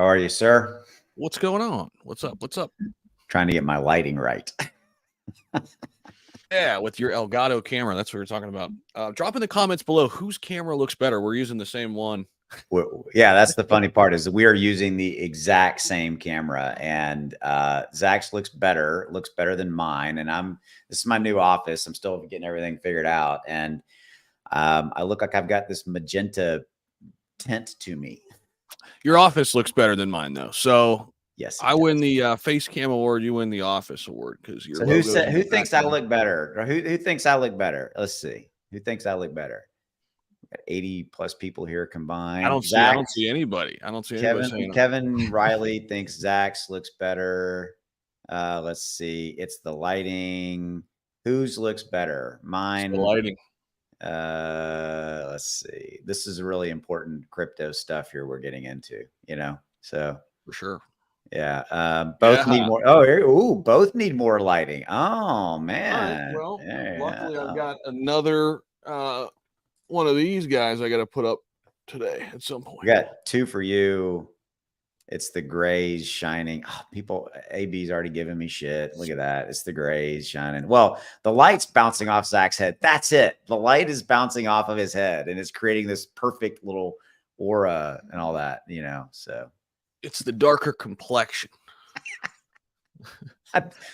How are you, sir? What's going on? What's up? What's up? Trying to get my lighting right. Yeah, with your Elgato camera. That's what we're talking about. Drop in the comments below whose camera looks better. We're using the same one. Yeah, that's the funny part is we are using the exact same camera, and Zach's looks better than mine. And this is my new office. I'm still getting everything figured out, and I look like I've got this magenta tint to me. Your office looks better than mine, though. So yes, I win the face cam award. You win the office award because your. So who thinks I look better? Or who thinks I look better? Let's see. Who thinks I look better? 80 plus people here combined. I don't see anybody. I don't see anybody saying Kevin Riley thinks Zach's looks better. Let's see. It's the lighting. Whose looks better? Mine. It's the lighting. Let's see. This is really important crypto stuff here we're getting into, so for sure. Yeah. Both need more. Oh, both need more lighting. Oh man. Right, well, luckily I've got another one of these guys I got to put up today at some point. We got two for you. It's the grays shining. Oh, AB's already giving me shit. Look at that. It's the grays shining. Well, the light's bouncing off Zach's head. That's it. The light is bouncing off of his head, and it's creating this perfect little aura and all that, so. It's the darker complexion.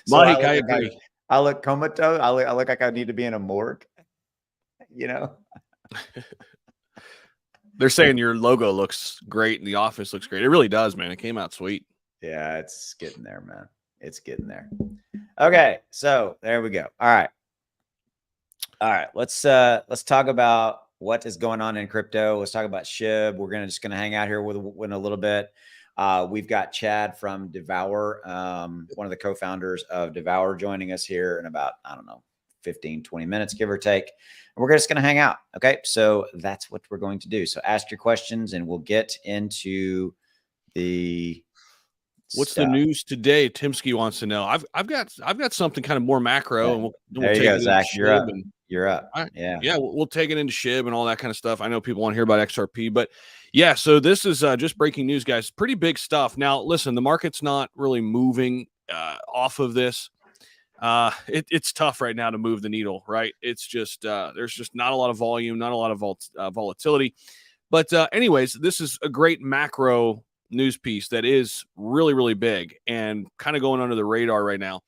Mike, I agree. I look comatose. I look like I need to be in a morgue, They're saying your logo looks great and the office looks great. It really does, man. It came out sweet. Yeah, it's getting there, man. It's getting there. Okay, so there we go. All right. Let's talk about what is going on in crypto. Let's talk about SHIB. We're just gonna hang out here with a little bit. We've got Chad from Devour, one of the co-founders of Devour, joining us here in about, 15, 20 minutes, give or take. And we're just going to hang out. Okay. So that's what we're going to do. So ask your questions and we'll get into the What's the news today? Timsky wants to know. I've got something kind of more macro, yeah. and we'll there you go, Zach. You're up. You're up. Yeah. We'll take it into SHIB and all that kind of stuff. I know people want to hear about XRP, but yeah. So this is just breaking news, guys. Pretty big stuff. Now, listen, the market's not really moving off of this. It's tough right now to move the needle, right? It's just there's just not a lot of volume, not a lot of volatility. But anyways, this is a great macro news piece that is really, really big and kind of going under the radar right now.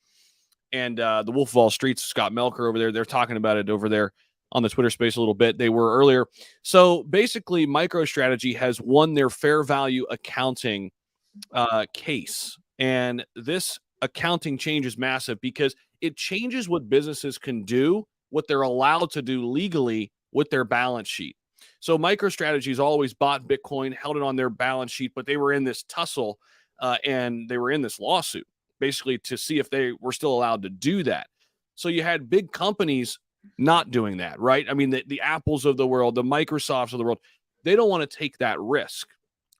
And the Wolf of Wall Street's Scott Melker over there, they're talking about it over there on the Twitter space a little bit. They were earlier. So basically, MicroStrategy has won their fair value accounting case. And this accounting change is massive because it changes what businesses can do, what they're allowed to do legally with their balance sheet. So MicroStrategy's always bought Bitcoin, held it on their balance sheet, but they were in this tussle and they were in this lawsuit basically to see if they were still allowed to do that. So you had big companies not doing that, right? I mean, the Apples of the world, the Microsofts of the world, they don't want to take that risk.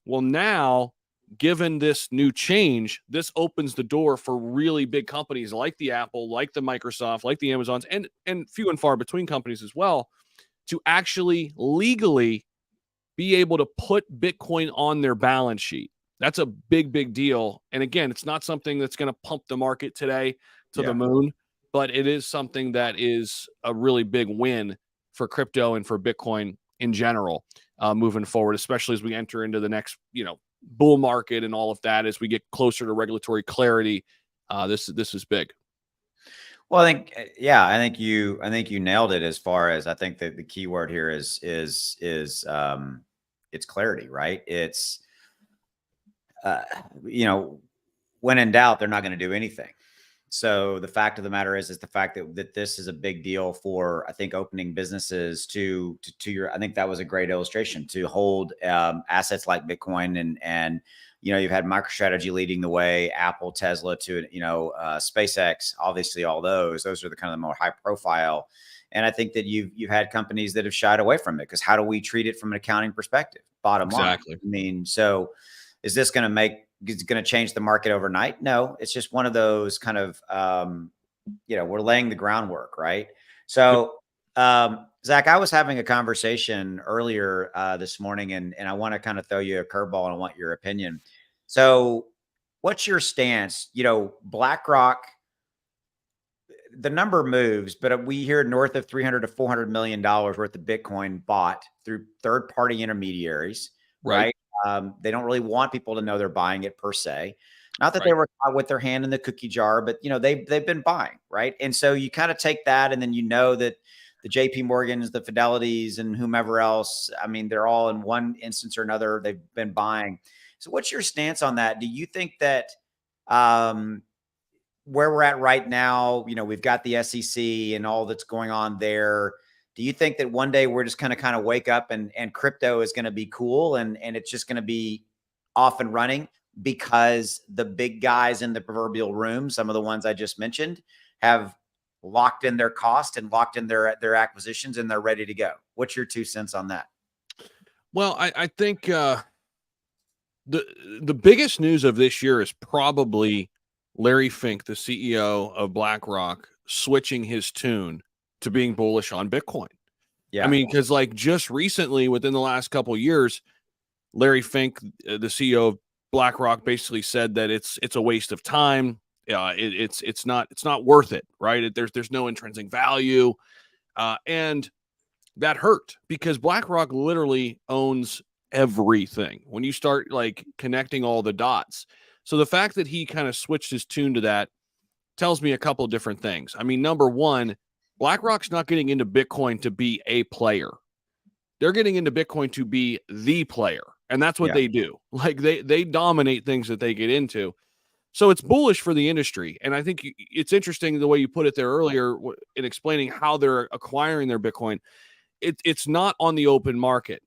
Well, now, given this new change, this opens the door for really big companies like the Apple, like the Microsoft, like the Amazons, and few and far between companies as well, to actually legally be able to put Bitcoin on their balance sheet. That's a big, big deal. And again, it's not something that's going to pump the market today to the moon, but it is something that is a really big win for crypto and for Bitcoin in general moving forward, especially as we enter into the next, bull market and all of that. As we get closer to regulatory clarity, this is big. Well, I think you nailed it. As far as I think that the key word here is it's clarity, right? It's when in doubt, they're not going to do anything. So the fact of the matter is the fact that this is a big deal for, I think, opening businesses to your, I think that was a great illustration to hold assets like Bitcoin and you've had MicroStrategy leading the way, Apple, Tesla to, SpaceX, obviously all those are the kind of the more high profile. And I think that you've had companies that have shied away from it because how do we treat it from an accounting perspective? Bottom line. I mean, so is this going to change the market overnight? No, it's just one of those kind of, we're laying the groundwork, right? So, Zach, I was having a conversation earlier this morning, and I want to kind of throw you a curveball and I want your opinion. So what's your stance? You know, BlackRock, the number moves, but we hear north of 300 to $400 million worth of Bitcoin bought through third-party intermediaries, Right. right? They don't really want people to know they're buying it per se. Not that they Right. were caught with their hand in the cookie jar, but you know they've been buying, right? And so you kind of take that, and then you know that the J.P. Morgans, the Fidelities, and whomever else, I mean, they're all in one instance or another they've been buying. So what's your stance on that? Do you think that um, where we're at right now, you know, we've got the SEC and all that's going on there. Do you think that one day we're just kind of wake up and crypto is going to be cool and it's just going to be off and running because the big guys in the proverbial room, some of the ones I just mentioned, have locked in their cost and locked in their acquisitions and they're ready to go? What's your 2 cents on that? Well, I think the biggest news of this year is probably Larry Fink, the CEO of BlackRock, switching his tune to being bullish on Bitcoin. Yeah. I mean, because like just recently, within the last couple of years, Larry Fink, the CEO of BlackRock, basically said that it's a waste of time. It's not worth it, right? There's no intrinsic value, and that hurt because BlackRock literally owns everything. When you start like connecting all the dots, so the fact that he kind of switched his tune to that tells me a couple of different things. I mean, number one, BlackRock's not getting into Bitcoin to be a player. They're getting into Bitcoin to be the player. And that's what Yeah. they do. Like they dominate things that they get into. So it's bullish for the industry. And I think it's interesting the way you put it there earlier in explaining how they're acquiring their Bitcoin. It's not on the open market.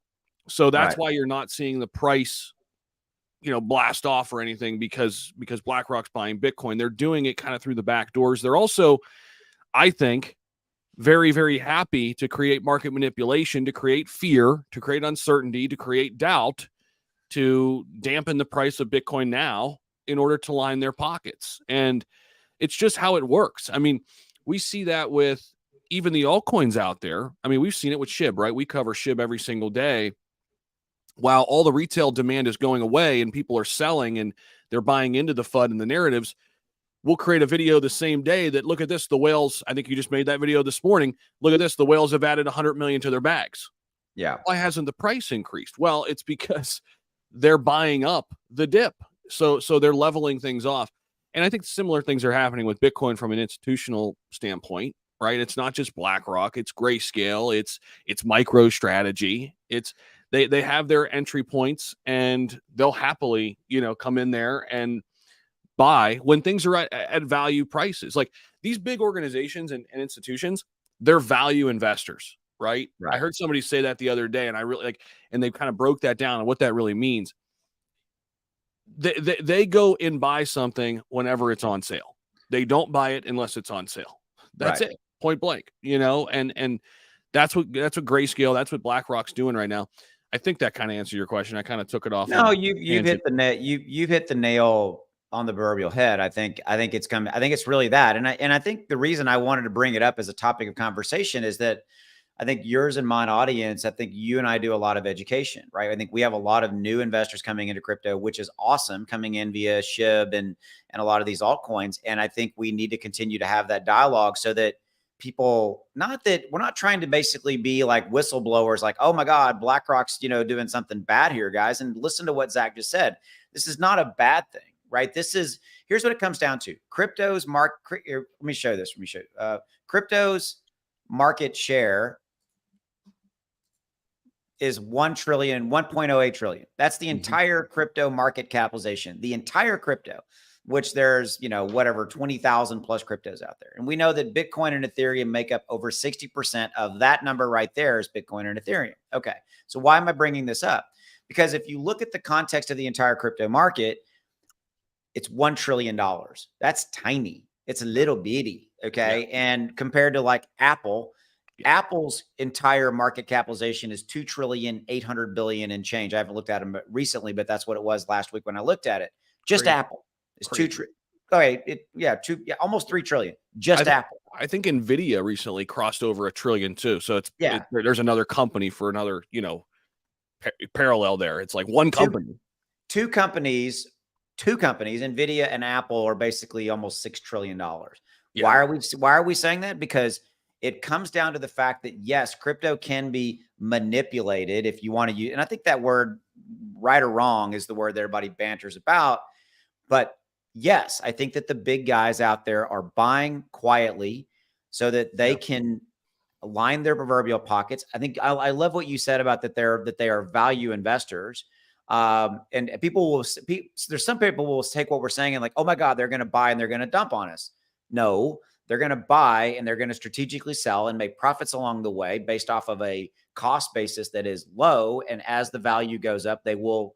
So that's Right. why you're not seeing the price, blast off or anything because BlackRock's buying Bitcoin. They're doing it kind of through the back doors. They're also, I think, very, very happy to create market manipulation, to create fear, to create uncertainty, to create doubt, to dampen the price of Bitcoin now in order to line their pockets. And it's just how it works. I mean, we see that with even the altcoins out there. I mean, we've seen it with Shib, right? We cover Shib every single day. While all the retail demand is going away and people are selling and they're buying into the FUD and the narratives, we'll create a video the same day that, look at this, the whales, I think you just made that video this morning. Look at this, the whales have added 100 million to their bags. Yeah. Why hasn't the price increased? Well, it's because they're buying up the dip. So they're leveling things off. And I think similar things are happening with Bitcoin from an institutional standpoint, right? It's not just BlackRock, it's Grayscale, it's MicroStrategy. It's they have their entry points and they'll happily, come in there and buy when things are at value prices. Like these big organizations and institutions, they're value investors, right? I heard somebody say that the other day and I really and they kind of broke that down and what that really means. They go and buy something whenever it's on sale. They don't buy it unless it's on sale. That's it, point blank, and that's what Grayscale, that's what BlackRock's doing right now. I think that kind of answered your question. I kind of took it off. No, you've hit the net. You've hit the nail on the proverbial head. I think it's coming. I think it's really that. And I think the reason I wanted to bring it up as a topic of conversation is that I think yours and mine audience, I think you and I do a lot of education, right? I think we have a lot of new investors coming into crypto, which is awesome, coming in via SHIB and a lot of these altcoins. And I think we need to continue to have that dialogue so that people, not that we're not trying to basically be like whistleblowers, like, oh my God, BlackRock's, doing something bad here, guys. And listen to what Zach just said. This is not a bad thing, right? Here's what it comes down to. Crypto's let me show this. Crypto's market share is 1.08 trillion. That's the entire crypto market capitalization, the entire crypto, which there's, 20,000 plus cryptos out there. And we know that Bitcoin and Ethereum make up over 60% of that number right there is Bitcoin and Ethereum. Okay. So why am I bringing this up? Because if you look at the context of the entire crypto market, it's $1 trillion. That's tiny. It's a little bitty. Okay. Yeah. And compared to like Apple's entire market capitalization is 2.8 trillion and change. I haven't looked at them recently, but that's what it was last week when I looked at it. Just Crazy. Apple is 2 trillion. Okay, almost 3 trillion. Just Apple. I think Nvidia recently crossed over 1 trillion too. So there's another company for another, parallel there. It's like one company. Two companies two companies, Nvidia and Apple, are basically almost $6 trillion. Yeah. Why are we saying that? Because it comes down to the fact that yes, crypto can be manipulated if you want to use, and I think that word, right or wrong, is the word that everybody banters about. But yes, I think that the big guys out there are buying quietly so that they can line their proverbial pockets. I think I love what you said about that they are value investors. And people will, there's some people will take what we're saying and like, oh my God, they're going to buy and they're going to dump on us. No, they're going to buy and they're going to strategically sell and make profits along the way based off of a cost basis that is low. And as the value goes up, they will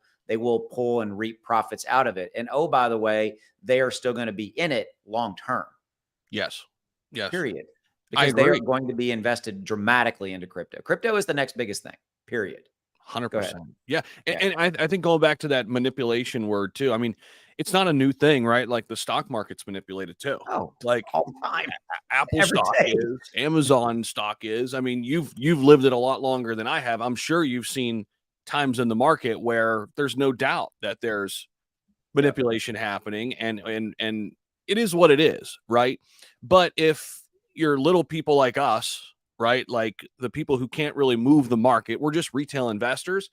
pull and reap profits out of it. And oh, by the way, they are still going to be in it long term. Yes. Yes. Period. Because they are going to be invested dramatically into crypto. Crypto is the next biggest thing. Period. 100%. Yeah. And I think going back to that manipulation word too, I mean, it's not a new thing, right? Like the stock market's manipulated too. Oh, like all the time. Apple stock is, Amazon stock is. I mean, you've lived it a lot longer than I have. I'm sure you've seen times in the market where there's no doubt that there's manipulation happening, and it is what it is, right? But if you're little people like us, right, like the people who can't really move the market, we're just retail investors,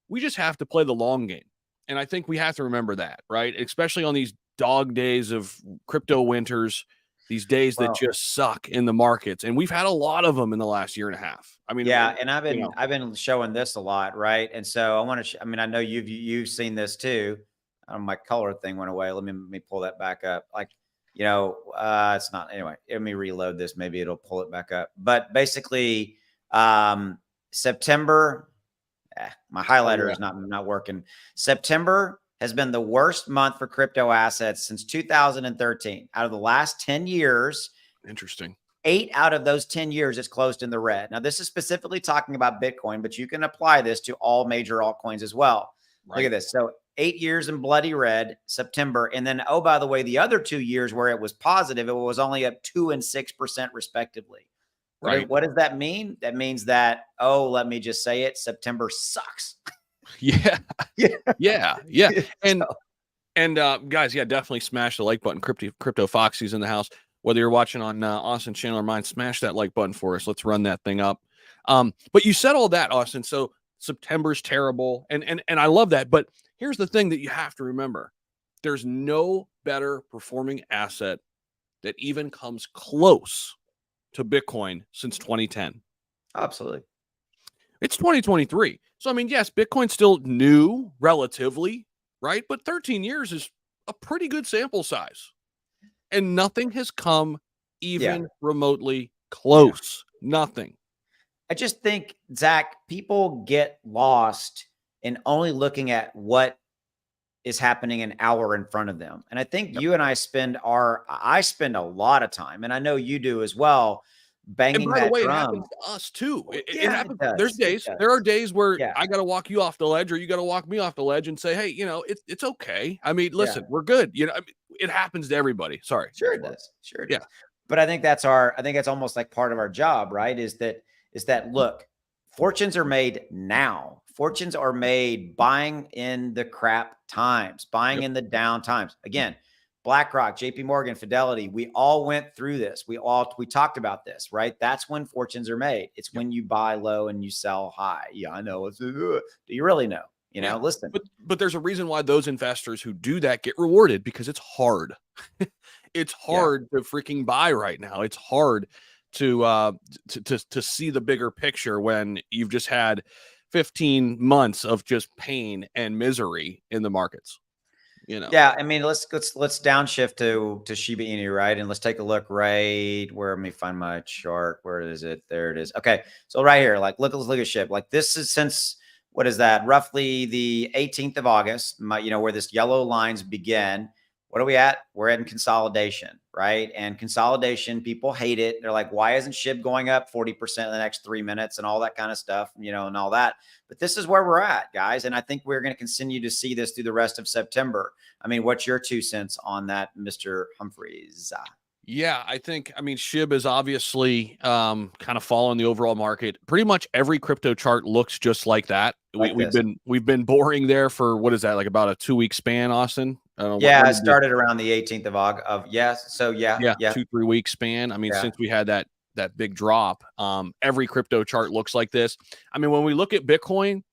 we just have to play the long game. And I think we have to remember that, right? Especially on these dog days of crypto winters, these days that just suck in the markets. And we've had a lot of them in the last year and a half. I mean, yeah, and I've been showing this a lot, right? And so I want to, I mean, I know you've seen this too. My color thing went away. Let me pull that back up. Like, it's not, anyway, let me reload this. Maybe it'll pull it back up. But basically, September, my highlighter is not working. September has been the worst month for crypto assets since 2013. Out of the last 10 years, interesting, 8 out of those 10 years it's closed in the red. Now, this is specifically talking about Bitcoin, but you can apply this to all major altcoins as well. Right. Look at this. So 8 years in bloody red, September. And then, oh, by the way, the other 2 years where it was positive, it was only up 2% and 6% respectively. Right. What does that mean? That means that, let me just say it, September sucks. Yeah. And guys, definitely smash the like button. Crypto Foxy's in the house. Whether you're watching on Austin's channel or mine, smash that like button for us. Let's run that thing up. But you said all that, Austin. So September's terrible. And I love that. But here's the thing that you have to remember. There's no better performing asset that even comes close to Bitcoin since 2010. Absolutely. It's 2023. So, I mean, yes, Bitcoin's still new relatively, right? But 13 years is a pretty good sample size. And nothing has come even remotely close. Nothing. I just think, Zach, people get lost in only looking at what is happening an hour in front of them. And I think you and I spend a lot of time, and I know you do as well, banging that drum. It happens to us too. It happens. There are days where I got to walk you off the ledge, or you got to walk me off the ledge and say, hey, it's okay. I mean, listen, we're good. It happens to everybody. Sorry. Sure it does. Sure it does. But I think that's almost like part of our job, right? Is that look, fortunes are made now. Fortunes are made buying in the crap times, buying in the down times. Again, BlackRock, JP Morgan, Fidelity, we all went through this. We talked about this, right? That's when fortunes are made. It's when you buy low and you sell high. Yeah, I know. Do you really know? Listen. But there's a reason why those investors who do that get rewarded, because it's hard. It's hard to freaking buy right now. It's hard to see the bigger picture when you've just had 15 months of just pain and misery in the markets. Yeah, I mean, let's downshift to Shiba Inu, right? And let's take a look right where, let me find my chart. Where is it? There it is. Okay, so right here, like let's look at SHIB. Like this is since, what is that? Roughly the 18th of August, where this yellow lines begin. What are we at? We're in consolidation, right? And consolidation, people hate it. They're like, why isn't SHIB going up 40% in the next 3 minutes and all that kind of stuff, and all that. But this is where we're at, guys. And I think we're going to continue to see this through the rest of September. I mean, what's your 2 cents on that, Mr. Humphries? Yeah, I mean, SHIB is obviously kind of following the overall market. Pretty much every crypto chart looks just like that. we've been boring there for, what is that, like about a 2-week span, Austin? I don't know. Yeah, it started around the 18th of August. Yes, so yeah. 2-3 week span. I mean, since we had that big drop, every crypto chart looks like this. I mean, when we look at Bitcoin,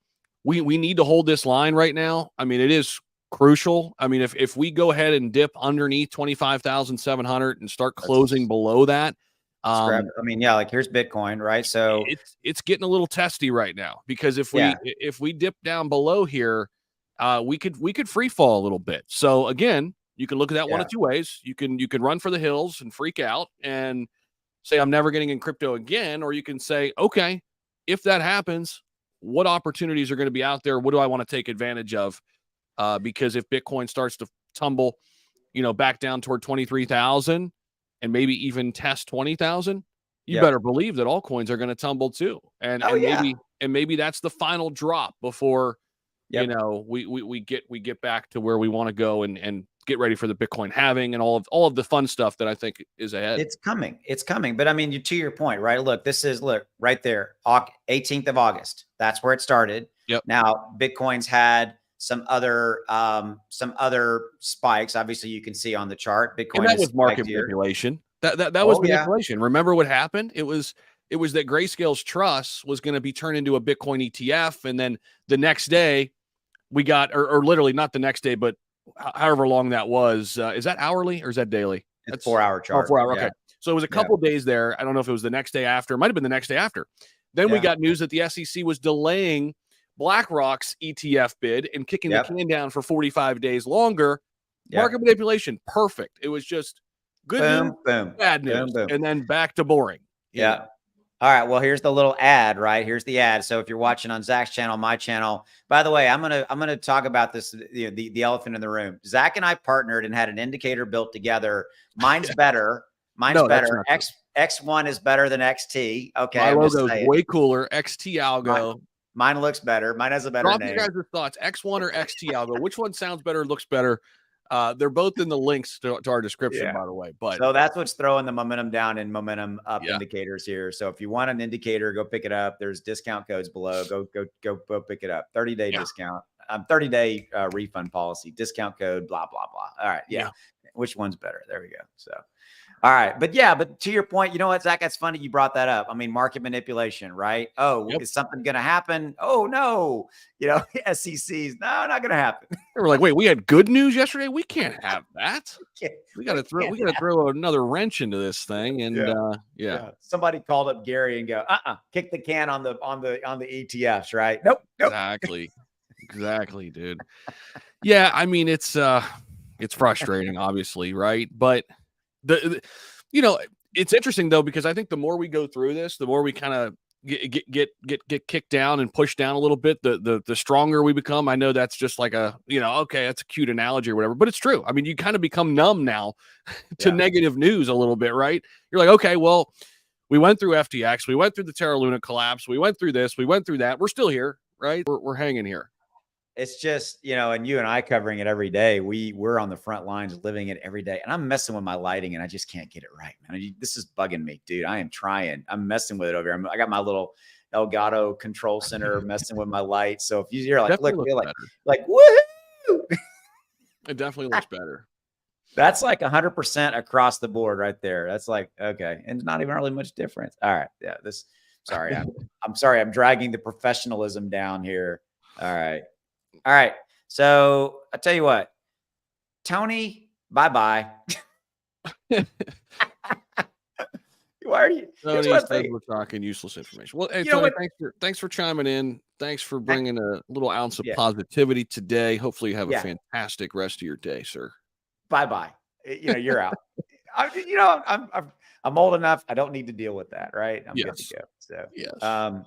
we need to hold this line right now. I mean, it is crucial. I mean, if we go ahead and dip underneath 25,700 and start closing below that, I mean, yeah, like here's Bitcoin, right? So it's getting a little testy right now, because if we dip down below here, we could free fall a little bit. So again, you can look at that one of two ways. You can run for the hills and freak out and say, I'm never getting in crypto again, or you can say, okay, if that happens, what opportunities are going to be out there? What do I want to take advantage of? Because if Bitcoin starts to tumble, back down toward 23,000 and maybe even test 20,000, you better believe that all coins are going to tumble too. And maybe that's the final drop before we get back to where we want to go and get ready for the Bitcoin halving and all of the fun stuff that I think is ahead. It's coming. But I mean, to your point, right? Look, look right there, 18th of August. That's where it started. Yep. Now Bitcoin's had some other spikes. Obviously, you can see on the chart. Bitcoin, and that was market manipulation. That was manipulation. Remember what happened? It was that Grayscale's trust was going to be turned into a Bitcoin ETF, and then the next day we got, or literally not the next day, but however long that was. Is that hourly or is that daily? It's 4-hour chart. 4 hour. Okay. So it was a couple days there. I don't know if it was the next day after. It might have been the next day after. Then we got news that the SEC was delaying BlackRock's ETF bid and kicking the can down for 45 days longer. Market manipulation. Perfect. It was just good news, bad news, and then back to boring. Yeah. All right. Well, here's the little ad, right? Here's the ad. So if you're watching on Zach's channel, my channel, by the way, I'm gonna talk about this, the elephant in the room. Zach and I partnered and had an indicator built together. Mine's better. Mine's better. X1 is better than XT. Okay. My logo is way cooler. XT Algo. Mine looks better. Mine has a better name. Drop your guys' thoughts. X1 or XT Algo. Which one sounds better, looks better? They're both in the links to our description, by the way. But so that's what's throwing the momentum down and momentum up indicators here. So if you want an indicator, go pick it up. There's discount codes below. Go pick it up. 30-day discount. 30-day refund policy. Discount code. Blah blah blah. All right. Yeah. Which one's better? There we go. So. All right. But to your point, you know what, Zach, that's funny. You brought that up. I mean, market manipulation, right? Oh, is something going to happen? Oh, no. SEC's not going to happen. They were like, wait, we had good news yesterday. We can't have that. We got to throw another wrench into this thing. And somebody called up Gary and go, kick the can on the ETFs, right? Nope. Exactly, dude. Yeah. I mean, it's frustrating, obviously. Right. But it's interesting though, because I think the more we go through this, the more we kind of get kicked down and pushed down a little bit, the stronger we become. I know that's just like okay, that's a cute analogy or whatever, but it's true. I mean, you kind of become numb now to negative news a little bit, right? You're like, okay, well, we went through FTX, we went through the Terra Luna collapse, we went through this, we went through that. We're still here, right? We're hanging here. It's just, and you and I covering it every day. We're on the front lines living it every day. And I'm messing with my lighting and I just can't get it right, man. This is bugging me, dude. I am trying. I'm messing with it over here. I got my little Elgato control center messing with my light. So if you hear like, woohoo! It definitely looks better. That's like 100% across the board right there. That's like, okay. And not even really much difference. All right. Yeah. Sorry. I'm sorry. I'm dragging the professionalism down here. All right. So I'll tell you what, Tony, bye-bye. Why are you? Tony says we're talking useless information. Well, hey, Tony, thanks for chiming in. Thanks for bringing a little ounce of positivity today. Hopefully you have a fantastic rest of your day, sir. Bye-bye. You're out. I'm old enough. I don't need to deal with that, right? I'm good to go. So,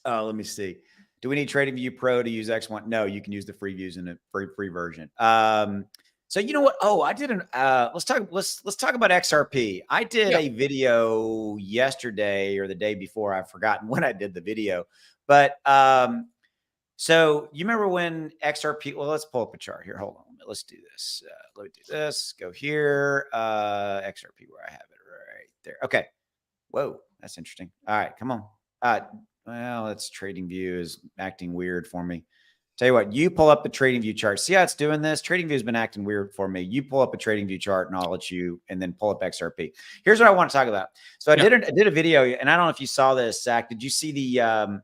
let me see. Do we need TradingView Pro to use X1? No, you can use the free views in the free version. So you know what? Oh, I didn't. Let's talk about XRP. I did a video yesterday or the day before. I've forgotten when I did the video, but so you remember when XRP? Well, let's pull up a chart here. Hold on. Let's do this. Let me do this. Go here. XRP, where I have it right there. Okay. Whoa, that's interesting. All right, come on. well, it's trading view is acting weird for me. Tell you what, you pull up the trading view chart. See how it's doing this? Trading view has been acting weird for me. You pull up a trading view chart and I'll let you, and then pull up XRP. Here's what I want to talk about. So I did a video, and I don't know if you saw this, Zach. Did you see the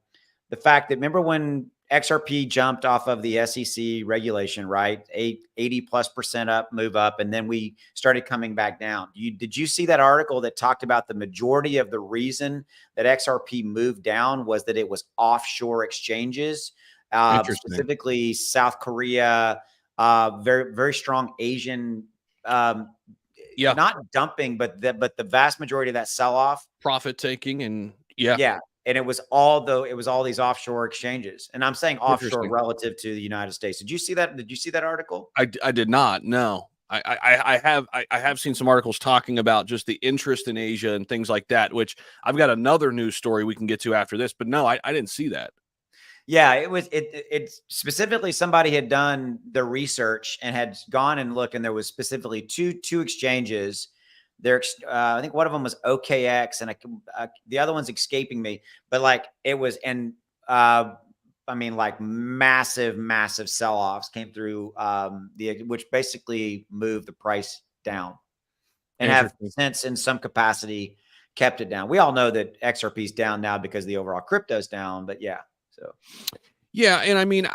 fact that, remember when XRP jumped off of the SEC regulation, right? 80+% up, move up, and then we started coming back down. Did you see that article that talked about the majority of the reason that XRP moved down was that it was offshore exchanges? Specifically South Korea, very, very strong Asian, not dumping, but the vast majority of that sell-off, profit taking, and and it was all these offshore exchanges, and I'm saying offshore relative to the United States. Did you see that? Did you see that article? I did not. No, I have seen some articles talking about just the interest in Asia and things like that, which I've got another news story we can get to after this, but no, I didn't see that. Yeah, it specifically, somebody had done the research and had gone and looked, and there was specifically two exchanges. There, I think one of them was OKX, and the other one's escaping me. But like it was, and I mean, like massive sell-offs came through, which basically moved the price down, and have since in some capacity kept it down. We all know that XRP is down now because the overall crypto's down, but yeah. So, yeah, and I mean,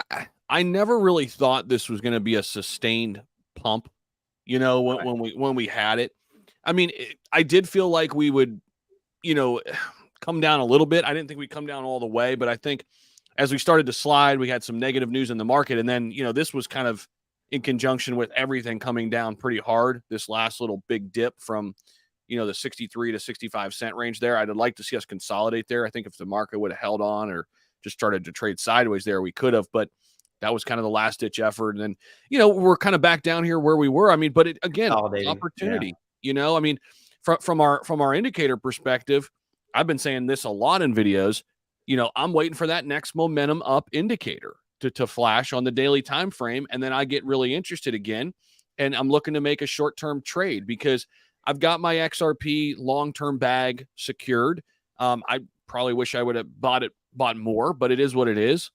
I never really thought this was going to be a sustained pump. You know, when we had it, I mean, I did feel like we would, come down a little bit. I didn't think we'd come down all the way, but I think as we started to slide, we had some negative news in the market, and then this was kind of in conjunction with everything coming down pretty hard. This last little big dip from the 63 to 65 cent range there. I'd like to see us consolidate there. I think if the market would have held on or just started to trade sideways there, we could have, but that was kind of the last ditch effort. And then, we're kind of back down here where we were. I mean, but again, opportunity, I mean, from our indicator perspective, I've been saying this a lot in videos, I'm waiting for that next momentum up indicator to flash on the daily time frame. And then I get really interested again, and I'm looking to make a short-term trade because I've got my XRP long-term bag secured. I probably wish I would have bought more, but it is what it is.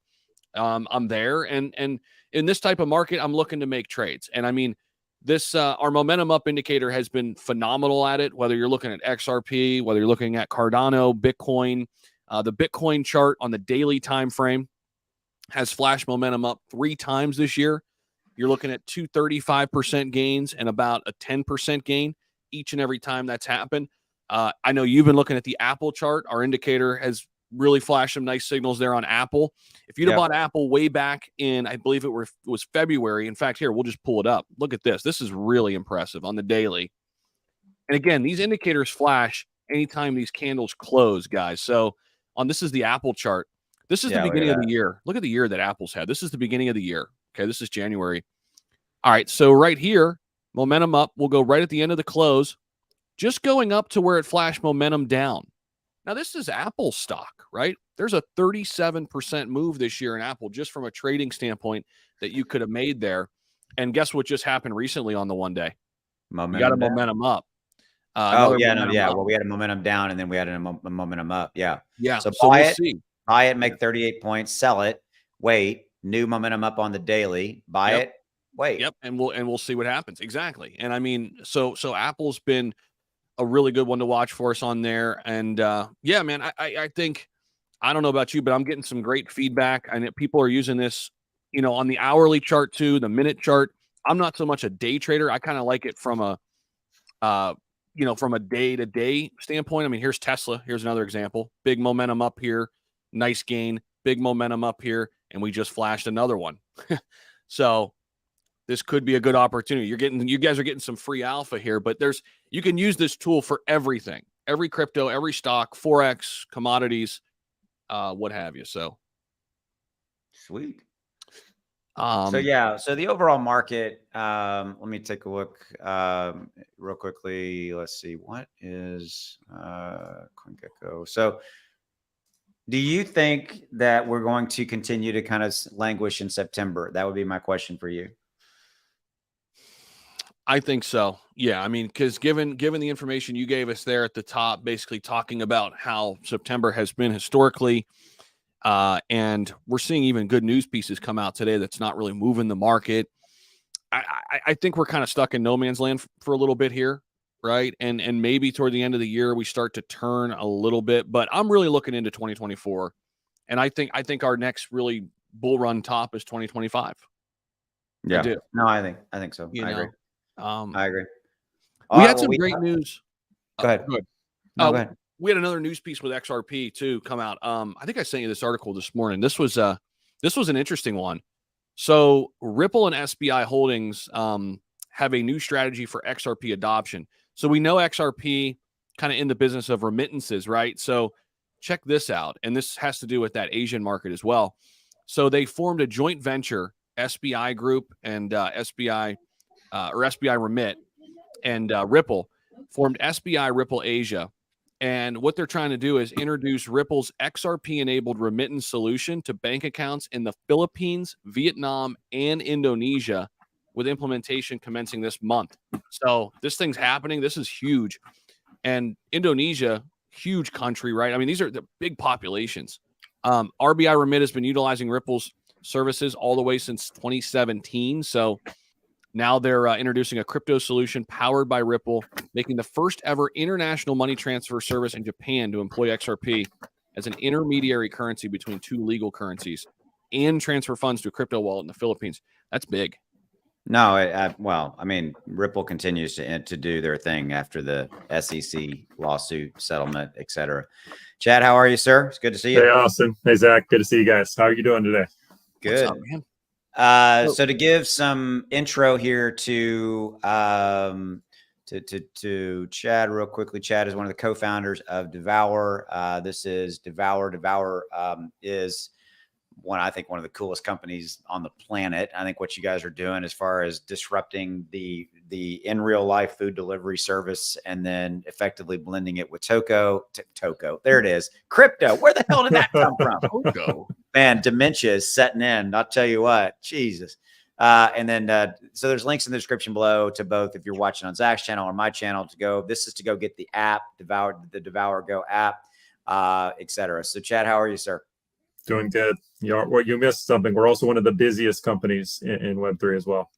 I'm there. And in this type of market, I'm looking to make trades. And I mean, this, our momentum up indicator has been phenomenal at it, whether you're looking at XRP, whether you're looking at Cardano, Bitcoin, the Bitcoin chart on the daily time frame has flashed momentum up 3 times this year. You're looking at 235% gains and about a 10% gain each and every time that's happened. I know you've been looking at the Apple chart. Our indicator has really flashed some nice signals there on Apple. If you'd have bought Apple way back in, I believe it was February. In fact, here, we'll just pull it up. Look at this. This is really impressive on the daily. And again, these indicators flash anytime these candles close, guys. So this is the Apple chart. This is the beginning of the year. Look at the year that Apple's had. This is the beginning of the year. Okay, this is January. All right, so right here, momentum up. We'll go right at the end of the close, just going up to where it flashed momentum down. Now, this is Apple stock, right? There's a 37% move this year in Apple just from a trading standpoint that you could have made there. And guess what just happened recently on the one day? We got a momentum up. Well, we had a momentum down, and then we had a momentum up. Yeah. So buy it, make 38 points, sell it, wait, new momentum up on the daily, buy it, wait. Yep, and we'll see what happens. Exactly. And I mean, so Apple's been a really good one to watch for us on there. And yeah, man, I think, I don't know about you, but I'm getting some great feedback. And people are using this, on the hourly chart too, the minute chart. I'm not so much a day trader. I kind of like it from a, from a day-to-day standpoint. I mean, here's Tesla. Here's another example. Big momentum up here. Nice gain. Big momentum up here. And we just flashed another one. So this could be a good opportunity. You guys are getting some free alpha here, but you can use this tool for everything, every crypto, every stock, Forex, commodities, what have you. So sweet. So the overall market, let me take a look real quickly. Let's see, what is CoinGecko? So do you think that we're going to continue to kind of languish in September? That would be my question for you. I think so. Yeah. I mean, because given the information you gave us there at the top, basically talking about how September has been historically, And we're seeing even good news pieces come out today that's not really moving the market. I think we're kind of stuck in no man's land for a little bit here, right? And maybe toward the end of the year we start to turn a little bit, but I'm really looking into 2024, and I think our next really bull run top is 2025. Yeah, I do. No, I think so. I agree. I agree. We had some great news. Go ahead. Good. No, go ahead. We had another news piece with XRP too come out. I think I sent you this article this morning. This was an interesting one. So Ripple and SBI Holdings have a new strategy for XRP adoption. So we know XRP kind of in the business of remittances, right? So check this out. And this has to do with that Asian market as well. So they formed a joint venture, SBI Group and SBI Remit and Ripple formed SBI Ripple Asia. And what they're trying to do is introduce Ripple's XRP-enabled remittance solution to bank accounts in the Philippines, Vietnam, and Indonesia, with implementation commencing this month. So this thing's happening. This is huge. And Indonesia, huge country, right? I mean, these are the big populations. RBI Remit has been utilizing Ripple's services all the way since 2017. So now they're introducing a crypto solution powered by Ripple, making the first ever international money transfer service in Japan to employ XRP as an intermediary currency between two legal currencies and transfer funds to a crypto wallet in the Philippines. That's big. No, well, I mean, Ripple continues to do their thing after the SEC lawsuit settlement, et cetera. Chad, how are you, sir? It's good to see you. Hey, Austin. Hey, Zach. Good to see you guys. How are you doing today? Good. What's up, man? So to give some intro here to Chad real quickly. Chad is one of the co-founders of Devour. This is Devour. Devour is one of the coolest companies on the planet. I think what you guys are doing as far as disrupting the in real life food delivery service and then effectively blending it with Toko. There it is. Crypto. Where the hell did that come from? Toko. Man, dementia is setting in. I'll tell you what, Jesus. And then, so there's links in the description below to both if you're watching on Zach's channel or my channel to go. This is to go get the app, the Devour Go app, et cetera. So Chad, how are you, sir? Doing good. You missed something. We're also one of the busiest companies in Web3 as well.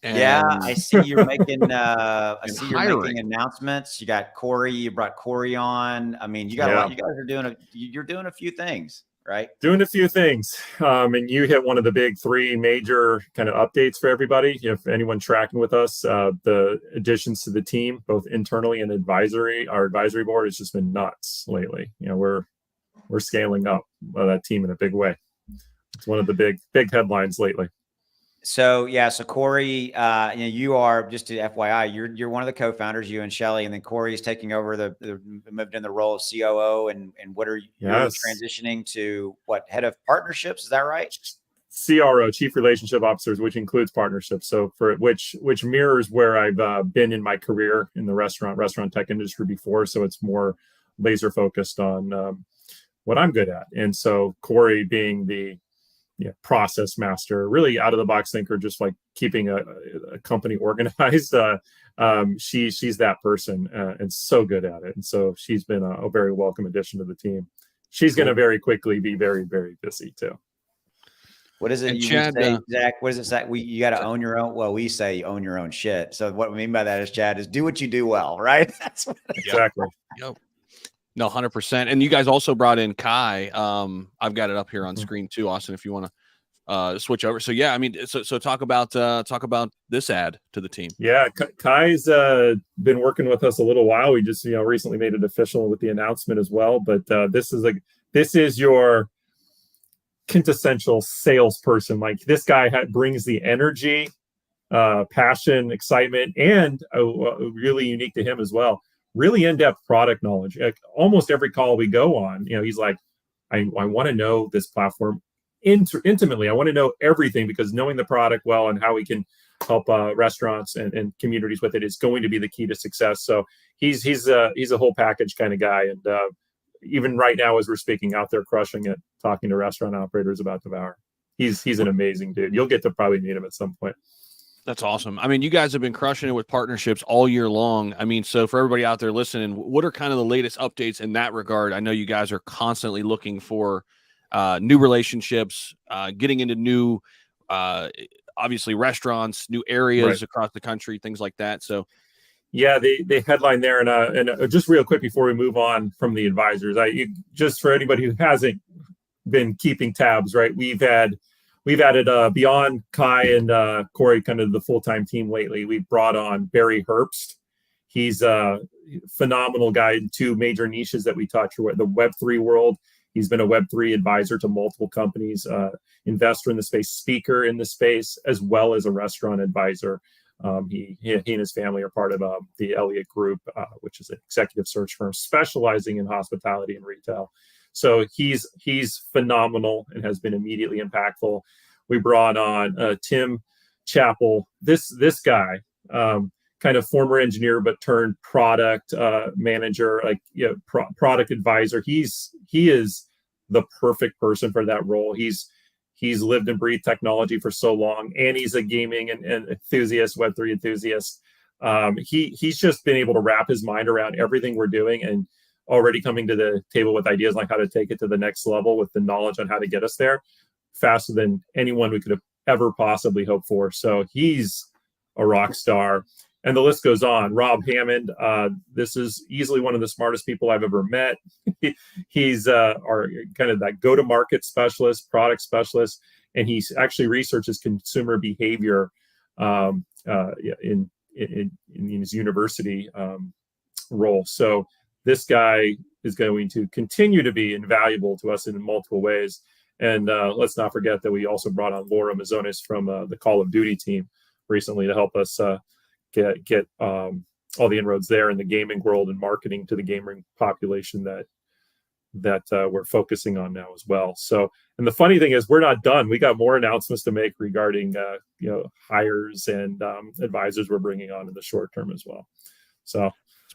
Yeah, I see you're making making announcements. You got Corey. You brought Corey on. I mean, you got a lot. You guys are you're doing a few things, right? Doing a few things. And you hit one of the big three major kind of updates for everybody. If anyone tracking with us, the additions to the team, both internally and our advisory board has just been nuts lately. We're scaling up that team in a big way. It's one of the big headlines lately. So Corey, you are, just to FYI, you're one of the co-founders, you and Shelly, and then Corey is taking over moved in the role of COO, and what are you transitioning to? What, head of partnerships? Is that right? CRO, Chief Relationship Officers, which includes partnerships. So for which mirrors where I've been in my career in the restaurant tech industry before. So it's more laser focused on what I'm good at. And so Corey being the process master, really out of the box thinker, just like keeping a company organized. She's that person and so good at it. And so she's been a very welcome addition to the team. She's going to very quickly be very, very busy too. What is it you say, Zach? What is it, Zach? You got to own your own. Well, we say own your own shit. So what we mean by that is, Chad, is do what you do well, right? That's what exactly. Yep. No, 100%. And you guys also brought in Kai. I've got it up here on screen too, Austin, if you want to switch over. So yeah, I mean, so talk about this add to the team. Yeah, Kai's been working with us a little while. We just recently made it official with the announcement as well. But this is your quintessential salesperson. Like, this guy brings the energy, passion, excitement, and really unique to him as well, really in-depth product knowledge. Like, almost every call we go on, he's like, I want to know this platform intimately. I want to know everything, because knowing the product well and how we can help restaurants and communities with it is going to be the key to success. So he's a whole package kind of guy. And even right now, as we're speaking, out there crushing it, talking to restaurant operators about Devour. He's an amazing dude. You'll get to probably meet him at some point. That's awesome. I mean, you guys have been crushing it with partnerships all year long. I mean, so for everybody out there listening, what are kind of the latest updates in that regard? I know you guys are constantly looking for new relationships, getting into new, obviously restaurants, new areas across the country, things like that. So, yeah, they headline there, and just real quick before we move on from the advisors, just for anybody who hasn't been keeping tabs, right? We've added beyond Kai and Corey, kind of the full-time team lately. We've brought on Barry Herbst. He's a phenomenal guy in two major niches that we touch: the Web3 world. He's been a Web3 advisor to multiple companies, investor in the space, speaker in the space, as well as a restaurant advisor. He and his family are part of the Elliott Group, which is an executive search firm specializing in hospitality and retail. So he's phenomenal and has been immediately impactful. We brought on Tim Chappell. This guy, kind of former engineer but turned product manager, product advisor. He is the perfect person for that role. He's lived and breathed technology for so long, and he's a gaming and enthusiast, Web3 enthusiast. He's just been able to wrap his mind around everything we're doing, and already coming to the table with ideas like how to take it to the next level with the knowledge on how to get us there faster than anyone we could have ever possibly hoped for. So he's a rock star. And the list goes on. Rob Hammond, this is easily one of the smartest people I've ever met. He's our kind of that go-to-market specialist, product specialist, and he actually researches consumer behavior in his university role. So this guy is going to continue to be invaluable to us in multiple ways. And let's not forget that we also brought on Laura Mazonis from the Call of Duty team recently to help us get all the inroads there in the gaming world and marketing to the gaming population that we're focusing on now as well. So, and the funny thing is, we're not done. We got more announcements to make regarding hires and advisors we're bringing on in the short term as well. So,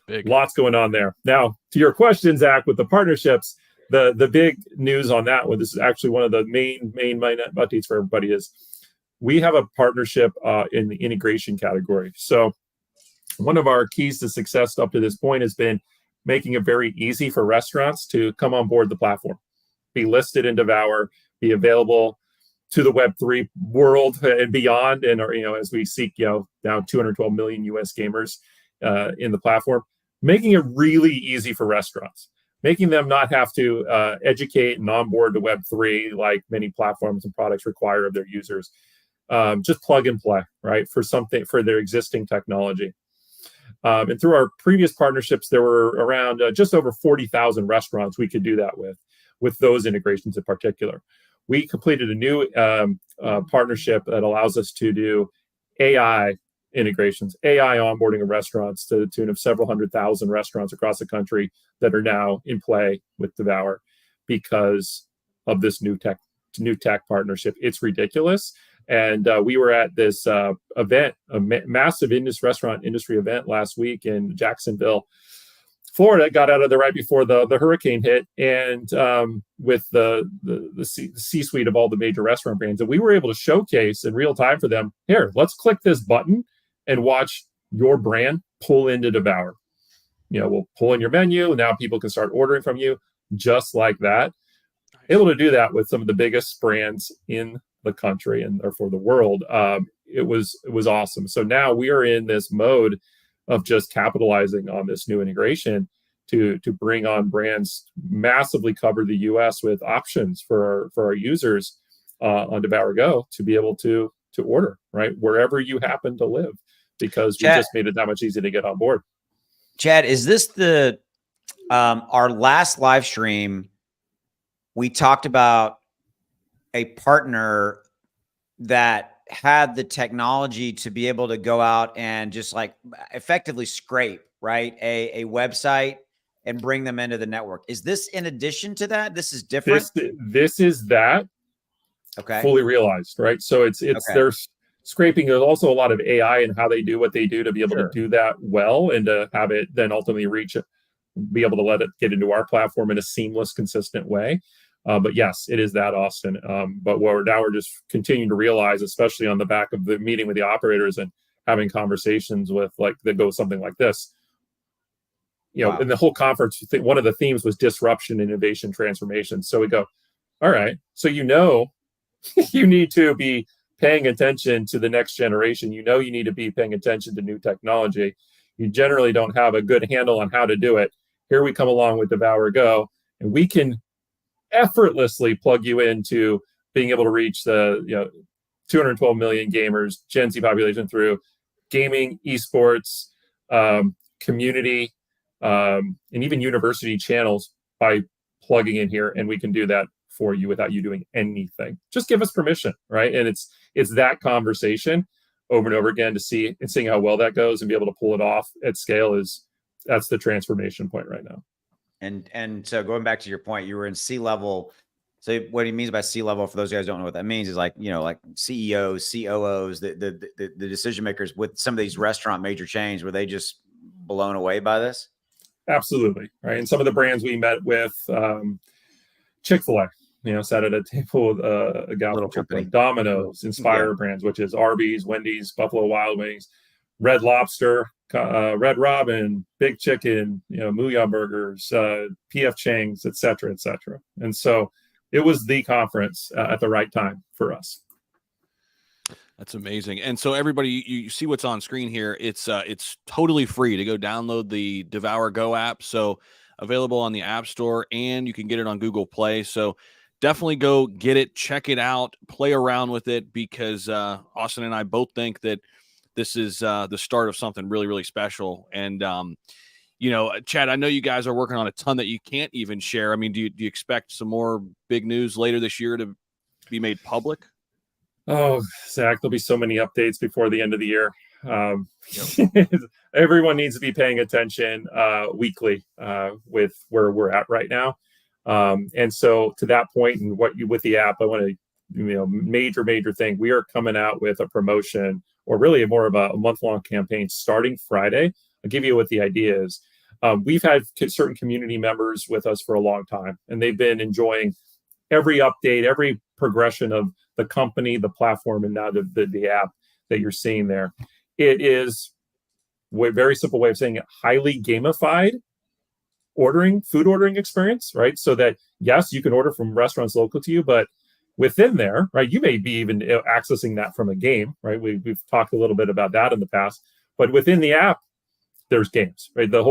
big. Lots going on there. Now, to your question, Zach, with the partnerships, the big news on that one, this is actually one of the main updates for everybody, is we have a partnership in the integration category. So one of our keys to success up to this point has been making it very easy for restaurants to come on board the platform, be listed in Devour, be available to the Web3 world and beyond. And, as we seek, now 212 million US gamers in the platform, making it really easy for restaurants, making them not have to educate and onboard to Web3 like many platforms and products require of their users. Just plug and play, right, for their existing technology. And through our previous partnerships, there were around just over 40,000 restaurants we could do that with those integrations in particular. We completed a new partnership that allows us to do AI integrations, AI onboarding of restaurants to the tune of several 100,000 restaurants across the country that are now in play with Devour because of this new tech partnership. It's ridiculous. And we were at this event, a massive restaurant industry event last week in Jacksonville, Florida. Got out of there right before the hurricane hit, and with the C-suite of all the major restaurant brands. And we were able to showcase in real time for them, here, let's click this button and watch your brand pull into Devour. We'll pull in your menu, and now people can start ordering from you just like that. Able to do that with some of the biggest brands in the country and therefore the world. It was awesome. So now we are in this mode of just capitalizing on this new integration to bring on brands, massively cover the US with options for our users on Devour Go to be able to order, right, wherever you happen to live, because we just made it that much easier to get on board. Chad, is this the our last live stream? We talked about a partner that had the technology to be able to go out and just like effectively scrape, right, a website and bring them into the network. Is this in addition to that? This is different. This is that. Okay. Fully realized, right? So it's okay. There's scraping. There's also a lot of AI and how they do what they do to be able to do that well, and to have it then ultimately be able to let it get into our platform in a seamless, consistent way. But yes, it is that, Austin. But we're just continuing to realize, especially on the back of the meeting with the operators and having conversations with that go something like this. Wow. In the whole conference, one of the themes was disruption, innovation, transformation. So we go, All right. So, you need to be paying attention to the next generation. You need to be paying attention to new technology. You generally don't have a good handle on how to do it. Here we come along with Devour Go, and we can effortlessly plug you into being able to reach the 212 million gamers, Gen Z population through gaming, esports, community, and even university channels by plugging in here, and we can do that for you without you doing anything. Just give us permission, right? And it's that conversation over and over again to see and seeing how well that goes and be able to pull it off at scale that's the transformation point right now. And so going back to your point, you were in C-level. So what he means by C-level, for those guys who don't know what that means, is like CEOs, COOs, the decision makers with some of these restaurant major chains. Were they just blown away by this? Absolutely, right. And some of the brands we met with, Chick-fil-A, sat at a table with a gal from Chick-fil-A, Domino's, Inspire Brands, which is Arby's, Wendy's, Buffalo Wild Wings, Red Lobster, Red Robin, Big Chicken, Muya Burgers, PF Chang's, et cetera, et cetera. And so it was the conference at the right time for us. That's amazing. And so everybody, you see what's on screen here. It's totally free to go download the Devour Go app. So available on the App Store, and you can get it on Google Play. So definitely go get it, check it out, play around with it, because Austin and I both think that this is the start of something really, really special. And, Chad, I know you guys are working on a ton that you can't even share. I mean, do you expect some more big news later this year to be made public? Oh, Zach, there'll be so many updates before the end of the year. Everyone needs to be paying attention weekly with where we're at right now. And so to that point, and with the app, I want to, major thing. We are coming out with a promotion, or really more of a month-long campaign starting Friday. I'll give you what the idea is. We've had certain community members with us for a long time, and they've been enjoying every update, every progression of the company, the platform, and now the app that you're seeing there. It is a very simple way of saying it, highly gamified food ordering experience, right? So that, yes, you can order from restaurants local to you, but within there, right, you may be even accessing that from a game, right? We've talked a little bit about that in the past, but within the app, there's games, right? There's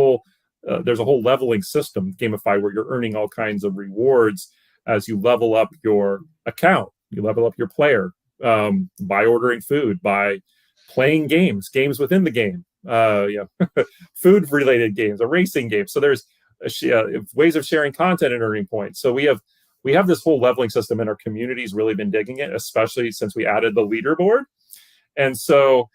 a whole leveling system, gamified, where you're earning all kinds of rewards as you level up your account, you level up your player, by ordering food, by playing games within the game, food related games, a racing game. So there's ways of sharing content and earning points. So we have this whole leveling system, and our community's really been digging it, especially since we added the leaderboard. And so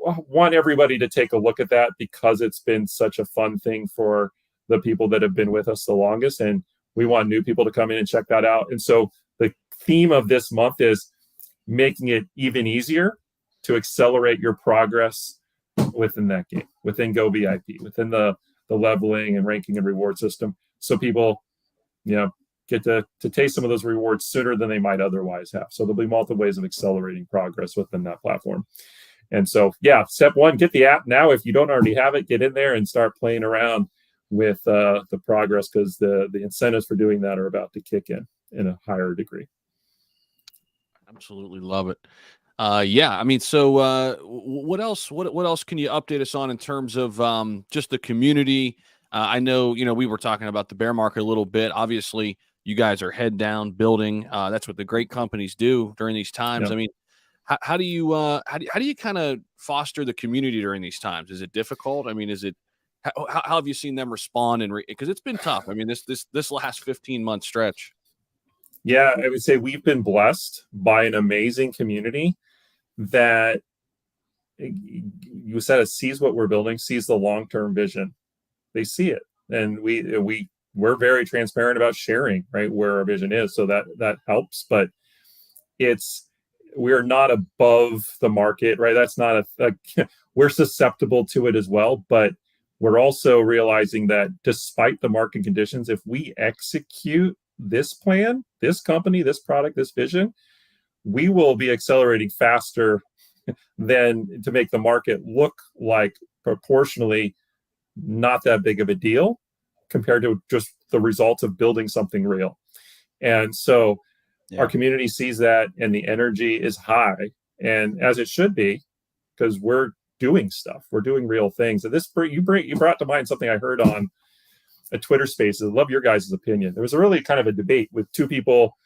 I want everybody to take a look at that, because it's been such a fun thing for the people that have been with us the longest. And we want new people to come in and check that out. And so the theme of this month is making it even easier to accelerate your progress within that game, within Go VIP, within the leveling and ranking and reward system. So people, get to taste some of those rewards sooner than they might otherwise have. So there'll be multiple ways of accelerating progress within that platform. And so, step one, get the app now. If you don't already have it, get in there and start playing around with the progress, because the incentives for doing that are about to kick in a higher degree. Absolutely love it. I mean, so what else? What else can you update us on in terms of just the community? I know, we were talking about the bear market a little bit. Obviously, you guys are head down building. That's what the great companies do during these times. Yeah. I mean, how do you kind of foster the community during these times? Is it difficult? I mean, how have you seen them respond? Because it's been tough. I mean, this last 15-month stretch. Yeah, I would say we've been blessed by an amazing community that, you said, it sees what we're building, sees the long-term vision. They see it, and we're very transparent about sharing, right, where our vision is, so that helps. But we're not above the market, right? That's not we're susceptible to it as well, but we're also realizing that despite the market conditions, if we execute this plan, this company, this product, this vision, we will be accelerating faster than to make the market look like proportionally not that big of a deal compared to just the results of building something real. And so Yeah. our community sees that, and the energy is high, and as it should be, because we're doing stuff, we're doing real things. And this you brought to mind something I heard on a Twitter space. I love your guys' opinion. There was a really kind of a debate with two people,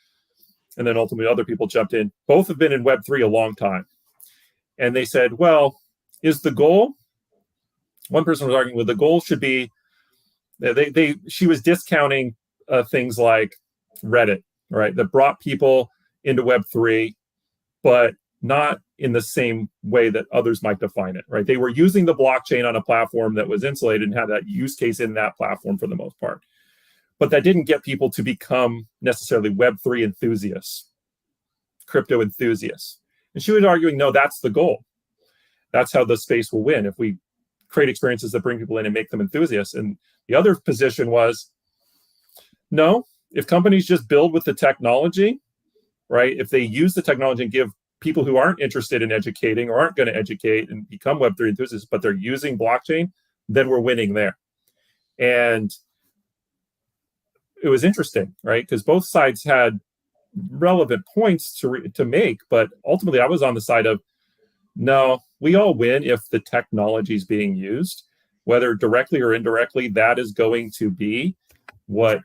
and then ultimately other people jumped in. Both have been in Web3 a long time. And they said, well, is the goal, one person was arguing with the goal should be, she was discounting things like Reddit, right? That brought people into Web3, but not in the same way that others might define it, right? They were using the blockchain on a platform that was insulated and had that use case in that platform for the most part. But that didn't get people to become necessarily Web3 enthusiasts, crypto enthusiasts. And she was arguing, no, that's the goal. That's how the space will win, if we create experiences that bring people in and make them enthusiasts. And the other position was, no, if companies just build with the technology, right? If they use the technology and give people who aren't interested in educating or aren't going to educate and become Web3 enthusiasts, but they're using blockchain, then we're winning there. And it was interesting, right? Because both sides had relevant points to make, but ultimately I was on the side of, no, we all win if the technology is being used, whether directly or indirectly. That is going to be what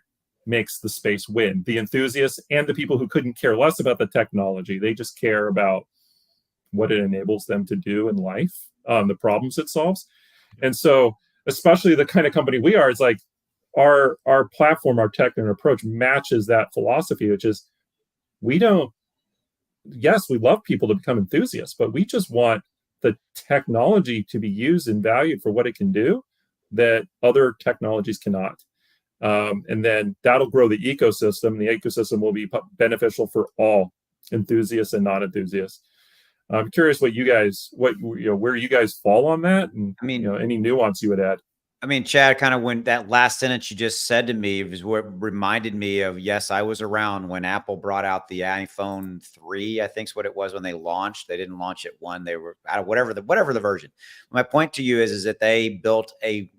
makes the space win. The enthusiasts and the people who couldn't care less about the technology, they just care about what it enables them to do in life, the problems it solves. And so, especially the kind of company we are, it's like our platform, our tech and approach matches that philosophy, which is, yes, we love people to become enthusiasts, but we just want the technology to be used and valued for what it can do that other technologies cannot. And then that'll grow the ecosystem. The ecosystem will be beneficial for all, enthusiasts and non-enthusiasts. I'm curious where you guys fall on that, and I mean, any nuance you would add. I mean, Chad, kind of when that last sentence you just said to me was what reminded me of, yes, I was around when Apple brought out the iPhone 3, I think is what it was when they launched. They didn't launch it 1. They were out of whatever the version. My point to you is that they built a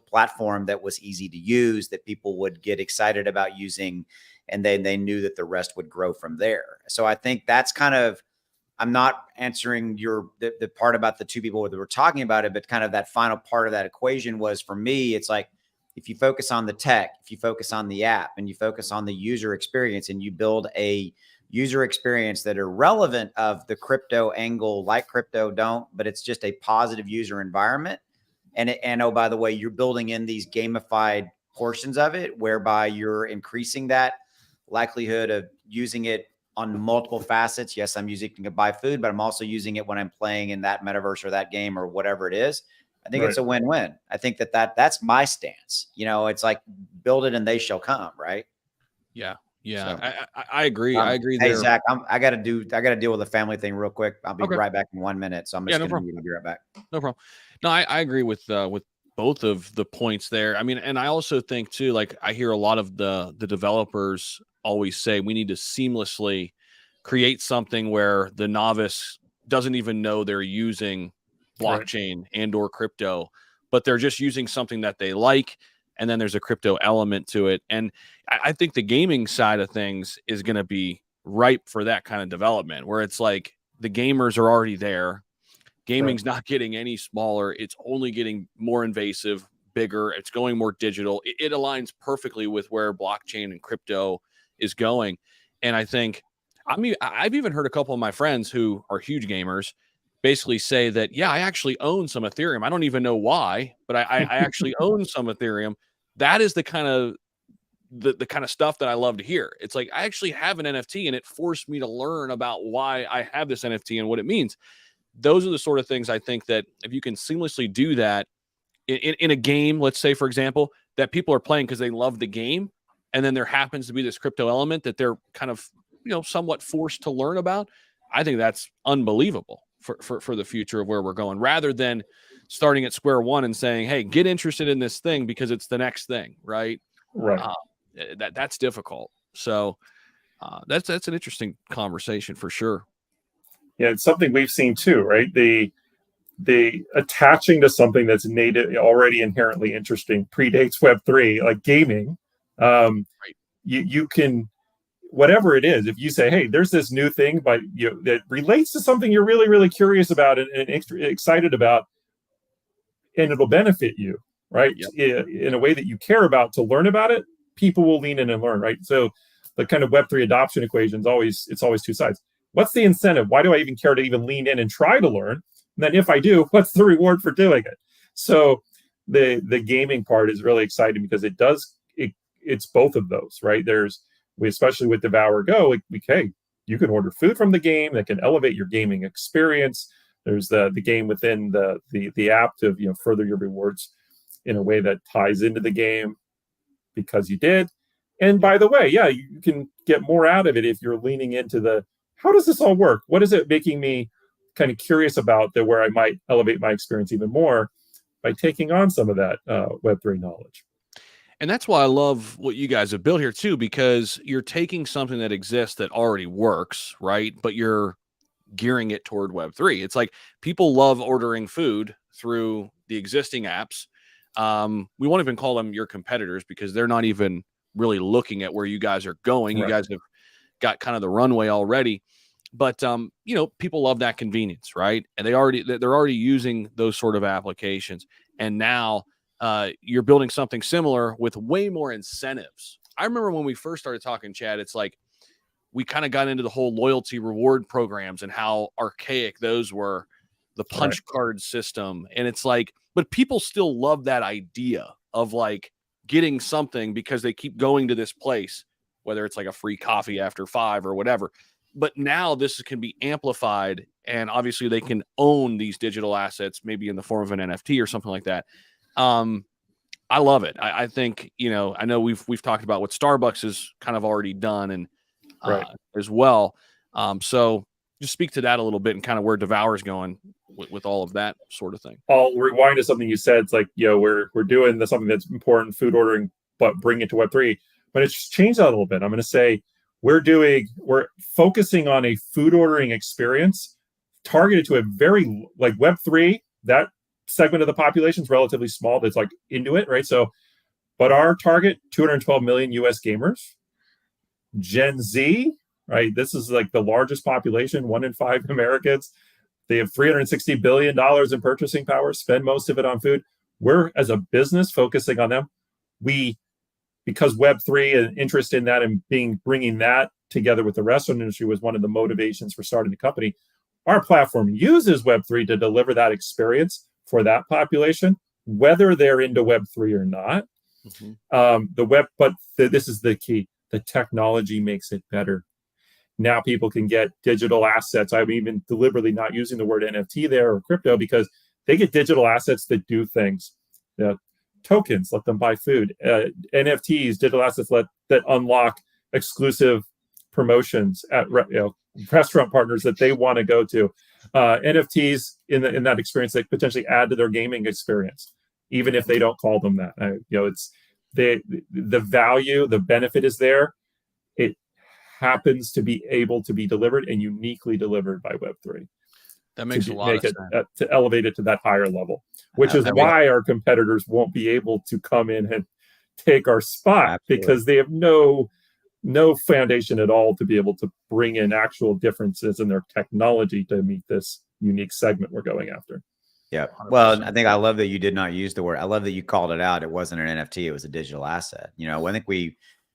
platform that was easy to use, that people would get excited about using, and then they knew that the rest would grow from there. So I think that's kind of, I'm not answering the part about the two people that were talking about it, but kind of that final part of that equation was, for me, it's like, if you focus on the tech, if you focus on the app, and you focus on the user experience, and you build a user experience that are relevant of the crypto angle, like crypto don't, but it's just a positive user environment. And oh, by the way, you're building in these gamified portions of it, whereby you're increasing that likelihood of using it on multiple facets. Yes, I'm using it to buy food, but I'm also using it when I'm playing in that metaverse or that game or whatever it is. I think it's a win-win. I think that's my stance. It's like, build it and they shall come, right? Yeah. So, I agree. I agree hey, there. Zach, I got to deal with a family thing real quick. I'll be right back in 1 minute. So I'm just going to be right back. No problem. No, I agree with both of the points there. I mean, and I also think too, like, I hear a lot of the developers always say we need to seamlessly create something where the novice doesn't even know they're using blockchain and or crypto, but they're just using something that they like, and then there's a crypto element to it. And I think the gaming side of things is going to be ripe for that kind of development, where it's like the gamers are already there. Gaming's not getting any smaller. It's only getting more invasive, bigger. It's going more digital. It aligns perfectly with where blockchain and crypto is going. And I think, I've even heard a couple of my friends who are huge gamers basically say that, yeah, I actually own some Ethereum. I don't even know why, but I actually own some Ethereum. That is the kind of stuff that I love to hear. It's like, I actually have an NFT, and it forced me to learn about why I have this NFT and what it means. Those are the sort of things I think that if you can seamlessly do that in a game, let's say, for example, that people are playing because they love the game, and then there happens to be this crypto element that they're kind of, somewhat forced to learn about. I think that's unbelievable for the future of where we're going, rather than starting at square one and saying, hey, get interested in this thing because it's the next thing, right? That's difficult. So that's an interesting conversation for sure. Yeah, it's something we've seen too, right? The attaching to something that's native, already inherently interesting, predates Web3, like gaming. You can, whatever it is, if you say, hey, there's this new thing but that relates to something you're really, really curious about and excited about, and it'll benefit you, right? Yep. In a way that you care about to learn about it, people will lean in and learn, right? So the kind of Web3 adoption equation it's always two sides. What's the incentive? Why do I even care to even lean in and try to learn? And then if I do, what's the reward for doing it? So the gaming part is really exciting because it's both of those, right? Especially with Devour Go, hey, you can order food from the game that can elevate your gaming experience. There's the game within the app to further your rewards in a way that ties into the game because you did. And by the way, yeah, you can get more out of it if you're leaning into how does this all work? What is it making me kind of curious about that where I might elevate my experience even more by taking on some of that Web3 knowledge. And that's why I love what you guys have built here too, because you're taking something that exists that already works, right? But you're gearing it toward Web3. It's like people love ordering food through the existing apps. We won't even call them your competitors because they're not even really looking at where you guys are going. Right. You guys have got kind of the runway already. But people love that convenience, right? And they're already using those sort of applications. And now you're building something similar with way more incentives. I remember when we first started talking, Chad, it's like we kind of got into the whole loyalty reward programs and how archaic those were, the punch card system. And it's like, but people still love that idea of like getting something because they keep going to this place, whether it's like a free coffee after 5 or whatever. But now this can be amplified, and obviously they can own these digital assets, maybe in the form of an NFT or something like that. I love it. I think, I know we've talked about what Starbucks has kind of already done and as well. So just speak to that a little bit and kind of where Devour is going with all of that sort of thing. I'll rewind to something you said. It's like, we're doing something that's important, food ordering, but bring it to Web3. But it's changed that a little bit. I'm going to say we're focusing on a food ordering experience targeted to a very like Web3, that segment of the population is relatively small that's like into it, right? So, but our target, 212 million US gamers, Gen Z, right? This is like the largest population, 1 in 5 Americans. They have $360 billion in purchasing power, spend most of it on food. We're, as a business, focusing on them. Because Web3 and interest in that and bringing that together with the restaurant industry was one of the motivations for starting the company. Our platform uses Web3 to deliver that experience for that population, whether they're into Web3 or not. Mm-hmm. This is the key. The technology makes it better. Now people can get digital assets. I'm even deliberately not using the word NFT there or crypto because they get digital assets that do things. Tokens let them buy food. NFTs, digital assets that unlock exclusive promotions at restaurant partners that they want to go to. NFTs in that experience that potentially add to their gaming experience, even if they don't call them that. It's the value, the benefit is there. It happens to be able to be delivered and uniquely delivered by Web3. That makes a lot of sense. To elevate it to that higher level, which is why our competitors won't be able to come in and take our spot. Absolutely. Because they have no foundation at all to be able to bring in actual differences in their technology to meet this unique segment we're going after. Yeah. Well, I think I love that you did not use the word. I love that you called it out. It wasn't an NFT. It was a digital asset.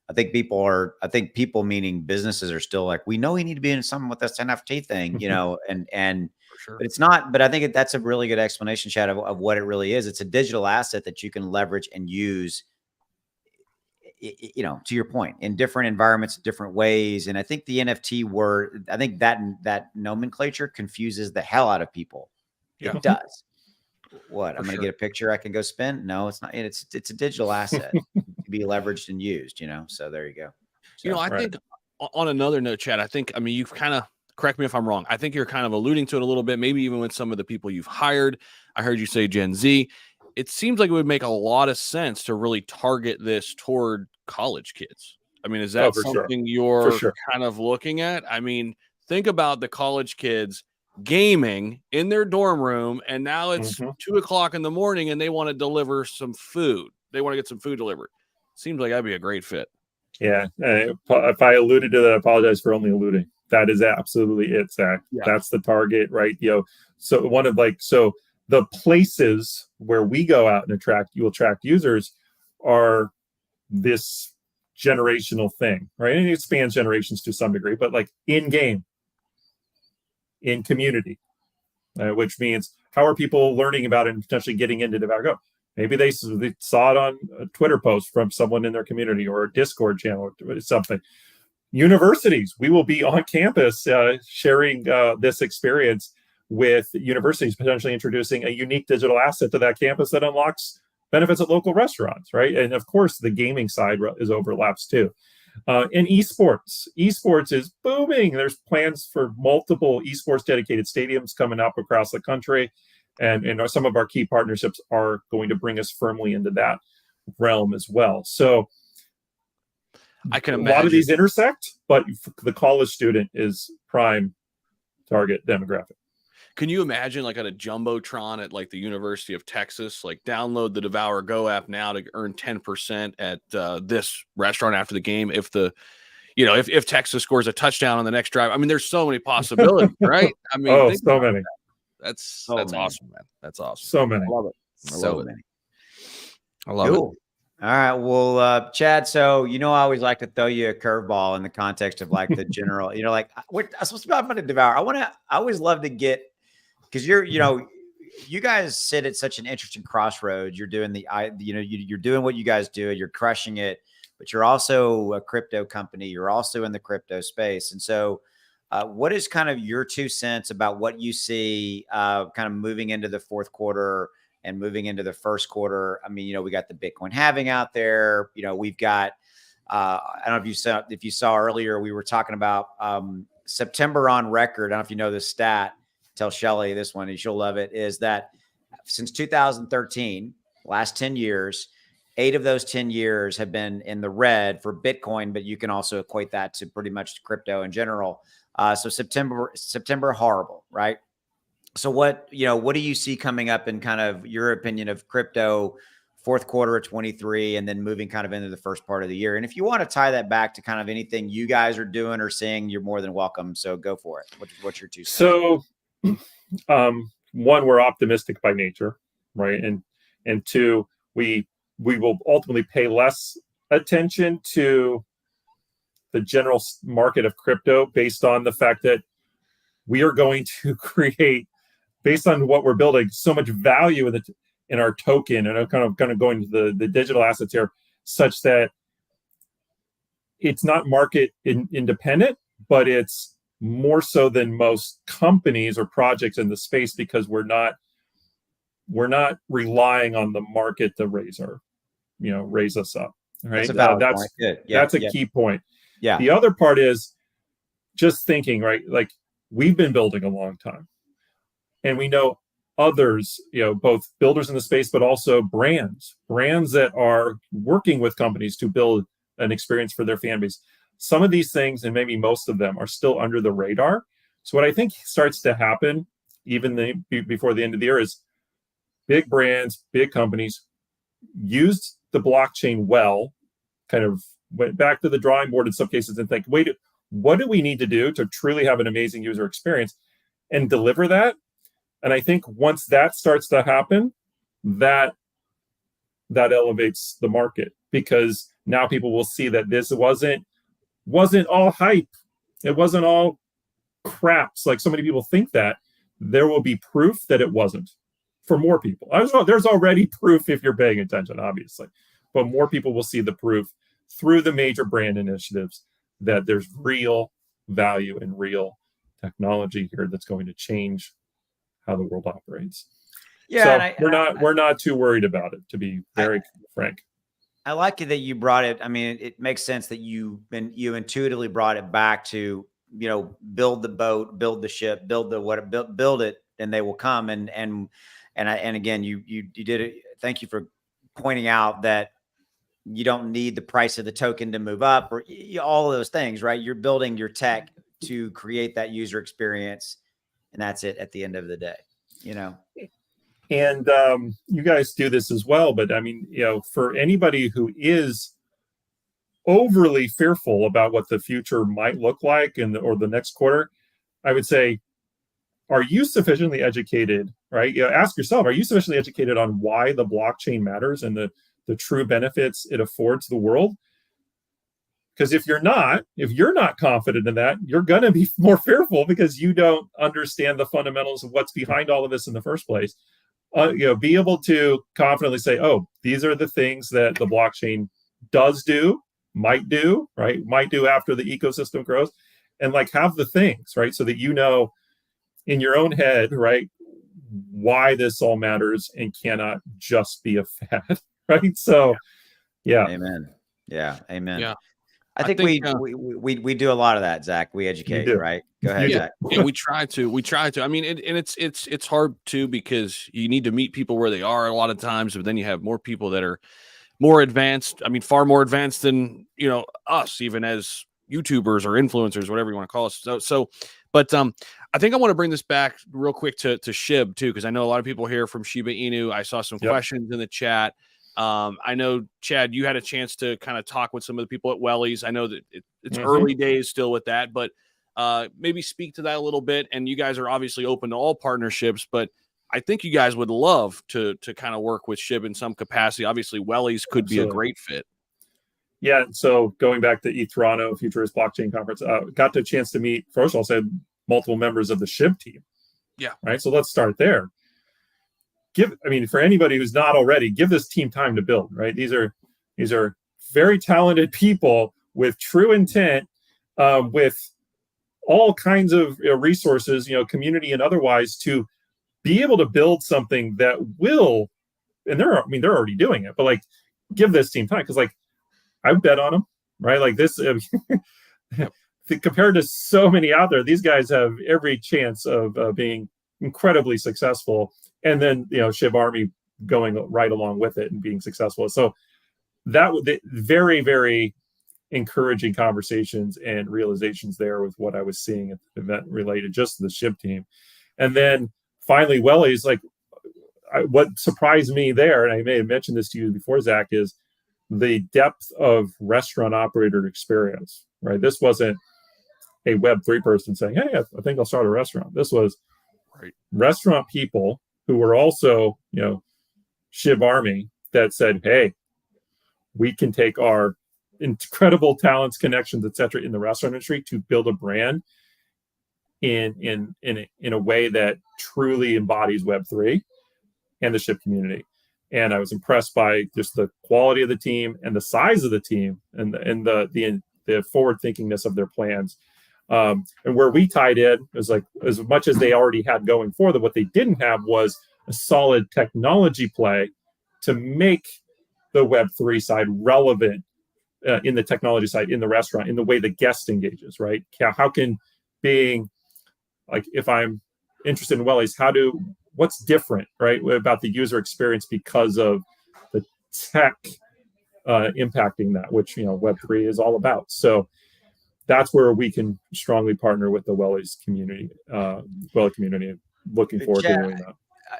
I think people, meaning businesses, are still like, we know we need to be in something with this NFT thing, and sure. But it's not. But I think that's a really good explanation, Chad, of what it really is. It's a digital asset that you can leverage and use, to your point, in different environments, different ways. And I think the NFT word, I think that nomenclature confuses the hell out of people. Yeah. It does. What? I'm going to get a picture I can go spend? No, it's not. It's a digital asset to be leveraged and used, So there you go. So, I think on another note, Chad, you've kind of, correct me if I'm wrong, I think you're kind of alluding to it a little bit, maybe even with some of the people you've hired. I heard you say Gen Z. It seems like it would make a lot of sense to really target this toward college kids. Is that something you're kind of looking at? Think about the college kids gaming in their dorm room, and now it's 2:00 in the morning and they want to deliver some food. They want to get some food delivered. Seems like that'd be a great fit. Yeah. If I alluded to that, I apologize for only alluding. That is absolutely it, Zach. Yeah. That's the target, right? So the places where we go out and you attract users are this generational thing, right? And it spans generations to some degree, but like in game, in community, which means how are people learning about it and potentially getting into Devour AI? Maybe they saw it on a Twitter post from someone in their community or a Discord channel or something. Universities, we will be on campus sharing this experience with universities, potentially introducing a unique digital asset to that campus that unlocks benefits at local restaurants, right? And of course, the gaming side is overlaps too. And esports is booming. There's plans for multiple esports dedicated stadiums coming up across the country. And some of our key partnerships are going to bring us firmly into that realm as well. So I can imagine a lot of these intersect, but the college student is prime target demographic. Can you imagine like at a Jumbotron at like the University of Texas, like download the Devour Go app now to earn 10% at this restaurant after the game if if Texas scores a touchdown on the next drive? I mean, there's so many possibilities, right? I mean, so many. That's many. awesome, man. That's awesome. So many. I love it. So many. I love it. All right. Well, Chad, so, I always like to throw you a curveball in the context of like the general, like I'm supposed to be about to Devour. I always love to get, because you guys sit at such an interesting crossroads. You're doing you're doing what you guys do. You're crushing it, but you're also a crypto company. You're also in the crypto space. And so what is kind of your 2 cents about what you see kind of moving into the fourth quarter and moving into the first quarter? I mean, we got the Bitcoin halving out there. We've got, I don't know if you saw earlier, we were talking about September on record. I don't know if you know this stat. Tell Shelly this one, and she'll love it, is that since 2013, last 10 years, 8 of those 10 years have been in the red for Bitcoin, but you can also equate that to pretty much crypto in general. So September, horrible, right? So what do you see coming up in kind of your opinion of crypto fourth quarter of 23 and then moving kind of into the first part of the year? And if you want to tie that back to kind of anything you guys are doing or seeing, you're more than welcome. So go for it. What's your 2 cents? So one, we're optimistic by nature, right? And 2, we will ultimately pay less attention to the general market of crypto based on the fact that we are going to create, based on what we're building, so much value in our token, and I'm kind of going to the digital assets here, such that it's not market independent, but it's more so than most companies or projects in the space, because we're not relying on the market to raise us up. Right. That's a key point. Yeah. The other part is just thinking, right? Like, we've been building a long time, and we know others, both builders in the space, but also brands that are working with companies to build an experience for their fan base. Some of these things, and maybe most of them, are still under the radar. So what I think starts to happen even before the end of the year is big brands, big companies used the blockchain well, kind of went back to the drawing board in some cases and think, wait, what do we need to do to truly have an amazing user experience and deliver that? And I think once that starts to happen, that elevates the market, because now people will see that this wasn't all hype. It wasn't all craps like so many people think that. There will be proof that it wasn't for more people. There's already proof if you're paying attention, obviously, but more people will see the proof through the major brand initiatives that there's real value and real technology here that's going to change how the world operates. Yeah, so we're not too worried about it, to be very frank. I like it that you brought it. I mean, it makes sense that you intuitively brought it back to, build the boat, build the ship, build it, and they will come. And again, you did it. Thank you for pointing out that you don't need the price of the token to move up or all of those things, right? You're building your tech to create that user experience, and that's it at the end of the day, And you guys do this as well, but I mean, for anybody who is overly fearful about what the future might look like or the next quarter, I would say, are you sufficiently educated, right? Ask yourself, are you sufficiently educated on why the blockchain matters and the true benefits it affords the world? Because if you're not confident in that, you're going to be more fearful because you don't understand the fundamentals of what's behind all of this in the first place. Be able to confidently say, oh, these are the things that the blockchain does do, might do, right? Might do after the ecosystem grows, and like have the things, right? So that you know in your own head, right, why this all matters and cannot just be a fad, right? So, yeah. Amen. Yeah. Amen. Yeah. I think we do a lot of that, Zach. We educate, right? Go ahead, Zach. Yeah, we try to. I mean, it's hard too because you need to meet people where they are a lot of times, but then you have more people that are more advanced. I mean, far more advanced than us, even as YouTubers or influencers, whatever you want to call us. But I think I want to bring this back real quick to Shib too, because I know a lot of people here from Shiba Inu. I saw some questions in the chat. I know, Chad, you had a chance to kind of talk with some of the people at Wellies. I know that it's early days still with that, but maybe speak to that a little bit. And you guys are obviously open to all partnerships, but I think you guys would love to kind of work with Shib in some capacity. Obviously, Wellies could be a great fit. Yeah, so going back to Toronto Futurist Blockchain Conference, got the chance to meet, first of all, said multiple members of the Shib team. Yeah. Right, so let's start there. For anybody who's not already, give this team time to build, right? These are very talented people with true intent, with all kinds of resources, community and otherwise, to be able to build something that will, and they're already doing it, but like give this team time, because like I bet on them, right? Like this, compared to so many out there, these guys have every chance of being incredibly successful. And then, Shib Army going right along with it and being successful. So that would very, very encouraging conversations and realizations there with what I was seeing at the event related just to the Shib team. And then finally, Wellies, like what surprised me there, and I may have mentioned this to you before, Zach, is the depth of restaurant operator experience, right? This wasn't a Web3 person saying, hey, I think I'll start a restaurant. This was restaurant people who were also, Shib Army that said, hey, we can take our incredible talents, connections, etc., in the restaurant industry to build a brand in a way that truly embodies Web3 and the Shib community. And I was impressed by just the quality of the team and the size of the team and the forward thinkingness of their plans. And where we tied in was like, as much as they already had going for them, what they didn't have was a solid technology play to make the Web3 side relevant in the technology side, in the restaurant, in the way the guest engages, right? How can being, like, if I'm interested in Wellies, what's different, right, about the user experience because of the tech impacting that, which, Web3 is all about. So that's where we can strongly partner with the Wellies community, Looking forward to doing that.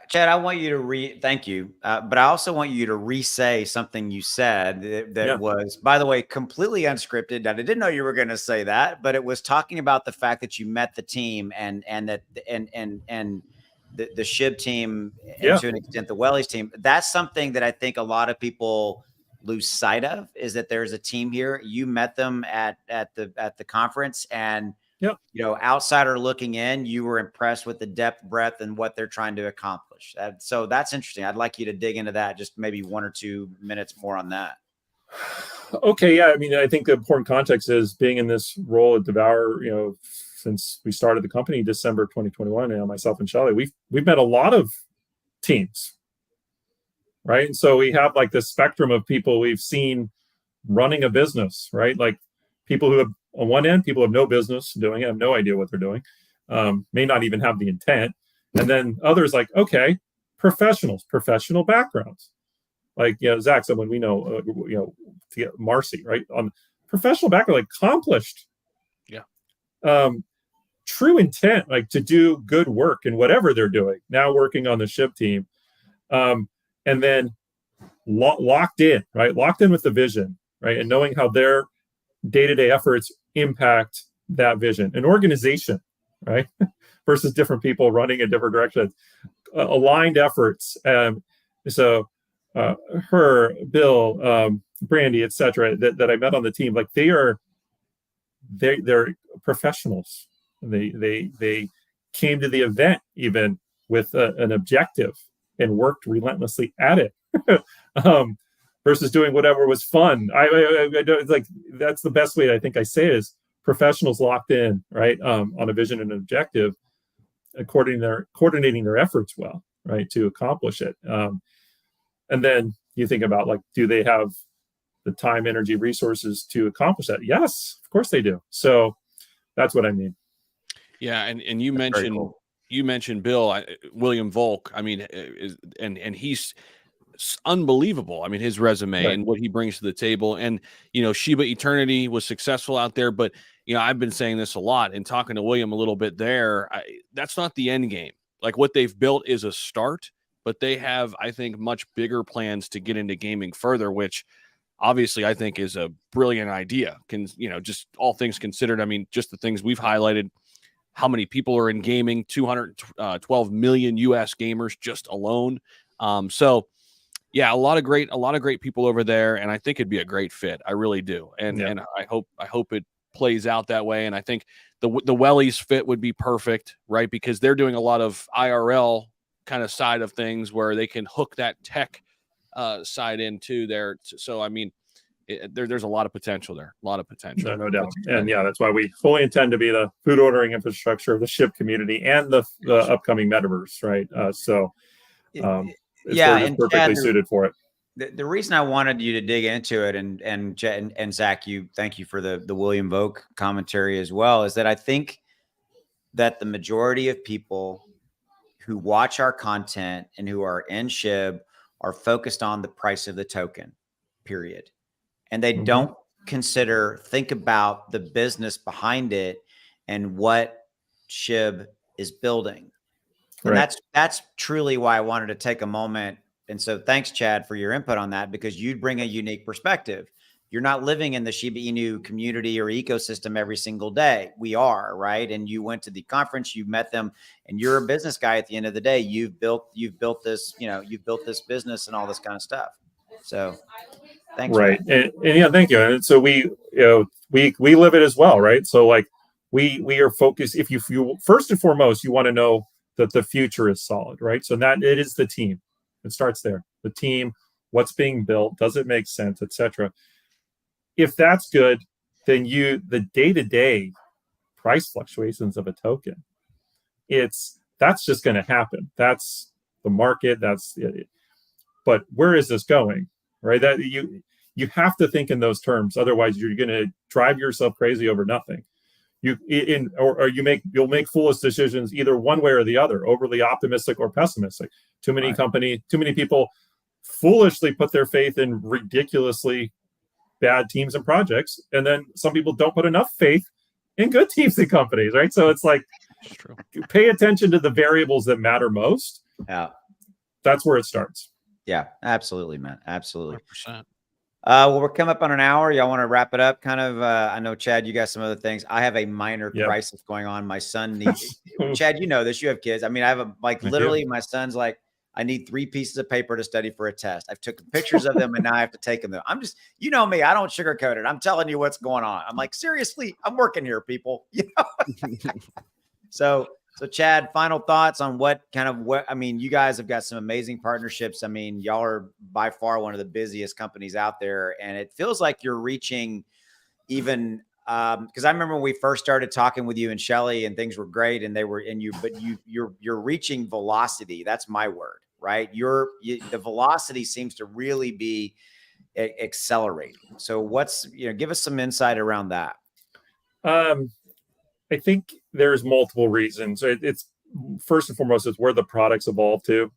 Chad, I want you to thank you, but I also want you to re-say something you said that was, by the way, completely unscripted. I didn't know you were going to say that, but it was talking about the fact that you met the team and the Shib team, and to an extent the Wellies team. That's something that I think a lot of people lose sight of, is that there's a team here. You met them at the conference, and outsider looking in, you were impressed with the depth, breadth, and what they're trying to accomplish. So that's interesting. I'd like you to dig into that, just maybe 1 or 2 minutes more on that. Okay, yeah. I think the important context is being in this role at Devour, since we started the company December 2021, myself and Shelly, we've met a lot of teams, right? And so we have like this spectrum of people we've seen running a business, right? Like people who have, on one end, people have no business doing it, have no idea what they're doing, may not even have the intent. And then others like, okay, professional backgrounds. Like, Zach said, when we know, to get Marcy, right? On professional background, like accomplished. Yeah. True intent, like to do good work in whatever they're doing. Now working on the Shib team. And then locked in, right? Locked in with the vision, right? And knowing how they're day-to-day efforts impact that vision. An organization, right, versus different people running in different directions, aligned efforts. So her, Bill, Brandy, etc., that I met on the team, like they're professionals. They came to the event even with an objective and worked relentlessly at it. Versus doing whatever was fun. I don't, like, that's the best way I think I say it, is professionals locked in, right, on a vision and an objective, coordinating their efforts well, right, to accomplish it. And then you think about, like, do they have the time, energy, resources to accomplish that? Yes, of course they do. So that's what I mean. Yeah, and you That's very mentioned cool. you mentioned Bill, William Volk. I mean, and he's unbelievable. I mean, his resume Right. and what he brings to the table. And Shiba Eternity was successful out there, but I've been saying this a lot and talking to William a little bit there. That's not the end game. Like, what they've built is a start, but they have, I think, much bigger plans to get into gaming further, which obviously I think is a brilliant idea. Just all things considered, I mean, just the things we've highlighted, how many people are in gaming, 212 million US gamers just alone. So yeah, a lot of great people over there, and I think it'd be a great fit. I really do. And I hope it plays out that way. And I think the Wellies fit would be perfect, right? Because they're doing a lot of IRL kind of side of things where they can hook that tech side into there. So I mean, there's a lot of potential there. A lot of potential. No doubt. And yeah, that's why we fully intend to be the food ordering infrastructure of the SHIB community and the upcoming metaverse, right? We're just perfectly Chad, suited for it. The reason I wanted you to dig into it, and Zach, thank you for the William Volk commentary as well, is that I think that the majority of people who watch our content and who are in SHIB are focused on the price of the token, period. And they don't think about the business behind it and what SHIB is building. And right. that's truly why I wanted to take a moment. And so thanks, Chad, for your input on that, because you bring a unique perspective. You're not living in the Shiba Inu community or ecosystem every single day. We are, right? And you went to the conference, you met them, and you're a business guy at the end of the day. You've built this, you've built this business and all this kind of stuff. So thanks. Right. And yeah, thank you. And so we live it as well, right? So like we are focused. If you first and foremost, you want to know that the future is solid, right? So that it is the team. It starts there. The team, what's being built, does it make sense, etc. If that's good, then the day-to-day price fluctuations of a token, that's just going to happen. That's the market. That's it. But where is this going? Right? That you have to think in those terms. Otherwise, you're going to drive yourself crazy over nothing. You'll make foolish decisions either one way or the other, overly optimistic or pessimistic. Too many people foolishly put their faith in ridiculously bad teams and projects, and then some people don't put enough faith in good teams and companies, right? So it's like, pay attention to the variables that matter most. Yeah, that's where it starts. Yeah, absolutely, man. Absolutely. 100%. Well, we're coming up on an hour. Y'all want to wrap it up? Kind of. I know, Chad, you got some other things. I have a minor crisis going on. My son needs. Chad, you know this. You have kids. I mean, I have literally, my son's like, I need 3 pieces of paper to study for a test. I've took pictures of them and now I have to take them. I'm just, me, I don't sugarcoat it. I'm telling you what's going on. I'm like, seriously, I'm working here, people. So Chad, final thoughts on I mean, you guys have got some amazing partnerships. I mean, y'all are by far one of the busiest companies out there. And it feels like you're reaching even, because I remember when we first started talking with you and Shelly and things were great and you're reaching velocity. That's my word, right? The velocity seems to really be accelerating. So give us some insight around that. I think there's multiple reasons. It's first and foremost, it's where the products evolve to.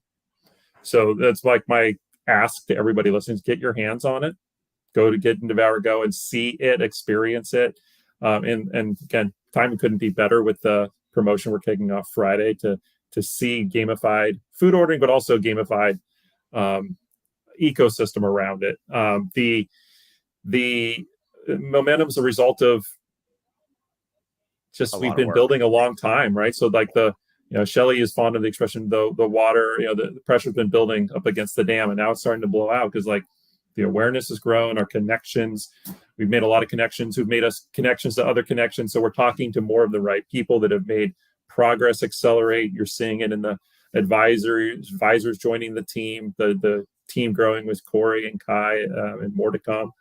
So that's like my ask to everybody listening: is get your hands on it. Go to get into Devour, go and see it, experience it. And again, timing couldn't be better with the promotion we're kicking off Friday to see gamified food ordering, but also gamified ecosystem around it. momentum's a result of just we've been building a long time, right? So like Shelley is fond of the expression, the water, the pressure's been building up against the dam, and now it's starting to blow out because like the awareness has grown, our connections, we've made a lot of connections who've made us connections to other connections. So we're talking to more of the right people that have made progress accelerate. You're seeing it in the advisors joining the team, the team growing with Corey and Kai, and more to come.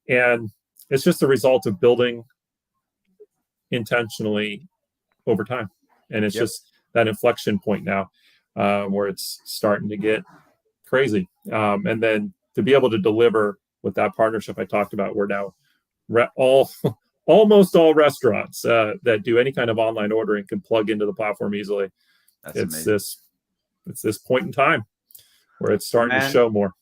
And it's just a result of building intentionally over time. And it's just that inflection point now where it's starting to get crazy. And then to be able to deliver with that partnership I talked about, we're now almost all restaurants that do any kind of online ordering can plug into the platform easily. It's this point in time where it's starting to show more.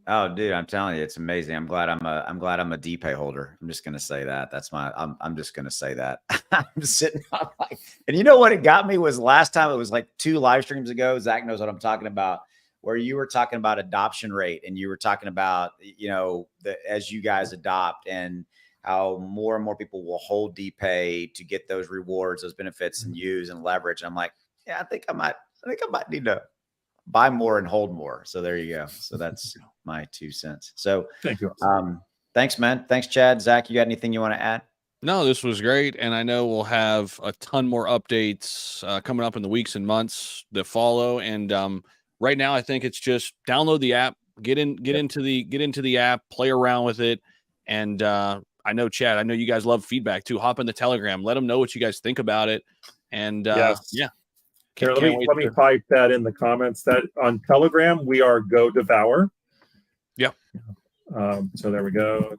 Oh, dude, I'm telling you, it's amazing. I'm glad I'm a DPay holder. I'm just gonna say that. I'm just gonna say that. I'm just sitting on like, and you know what it got me was last time, it was like 2 live streams ago. Zach knows what I'm talking about, where you were talking about adoption rate, and you were talking about, as you guys adopt and how more and more people will hold DPay to get those rewards, those benefits, and use and leverage. And I'm like, yeah, I think I might need to buy more and hold more. So there you go. So that's my 2 cents. So thank you. Thanks, man. Thanks, Chad. Zach, you got anything you want to add? No, this was great. And I know we'll have a ton more updates coming up in the weeks and months that follow. And right now, I think it's just download the app, get into the app, play around with it. And I know, Chad, I know you guys love feedback too. Hop in the Telegram, let them know what you guys think about it. And yeah. Here, let me type that in the comments. That on Telegram, we are Go Devour. Yep. So there we go.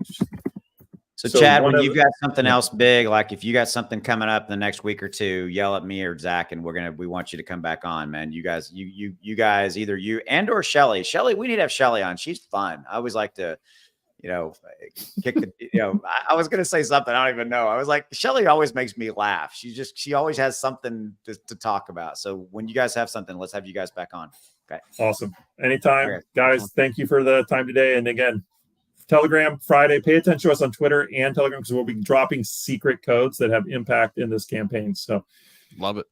So Chad, when you've got something else big, like if you got something coming up in the next week or 2, yell at me or Zach, and we want you to come back on, man. You guys, either you and or Shelly. Shelly, we need to have Shelly on. She's fun. I always like to, kick the, I was going to say something. I don't even know. I was like, Shelly always makes me laugh. She always has something to talk about. So when you guys have something, let's have you guys back on. Okay. Awesome. Anytime, okay. Guys, thank you for the time today. And again, Telegram Friday, pay attention to us on Twitter and Telegram, because we'll be dropping secret codes that have impact in this campaign. So love it.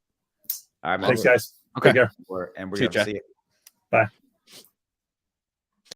All right, man. Thanks, guys. Okay. Take care. And we're going to see you. Bye.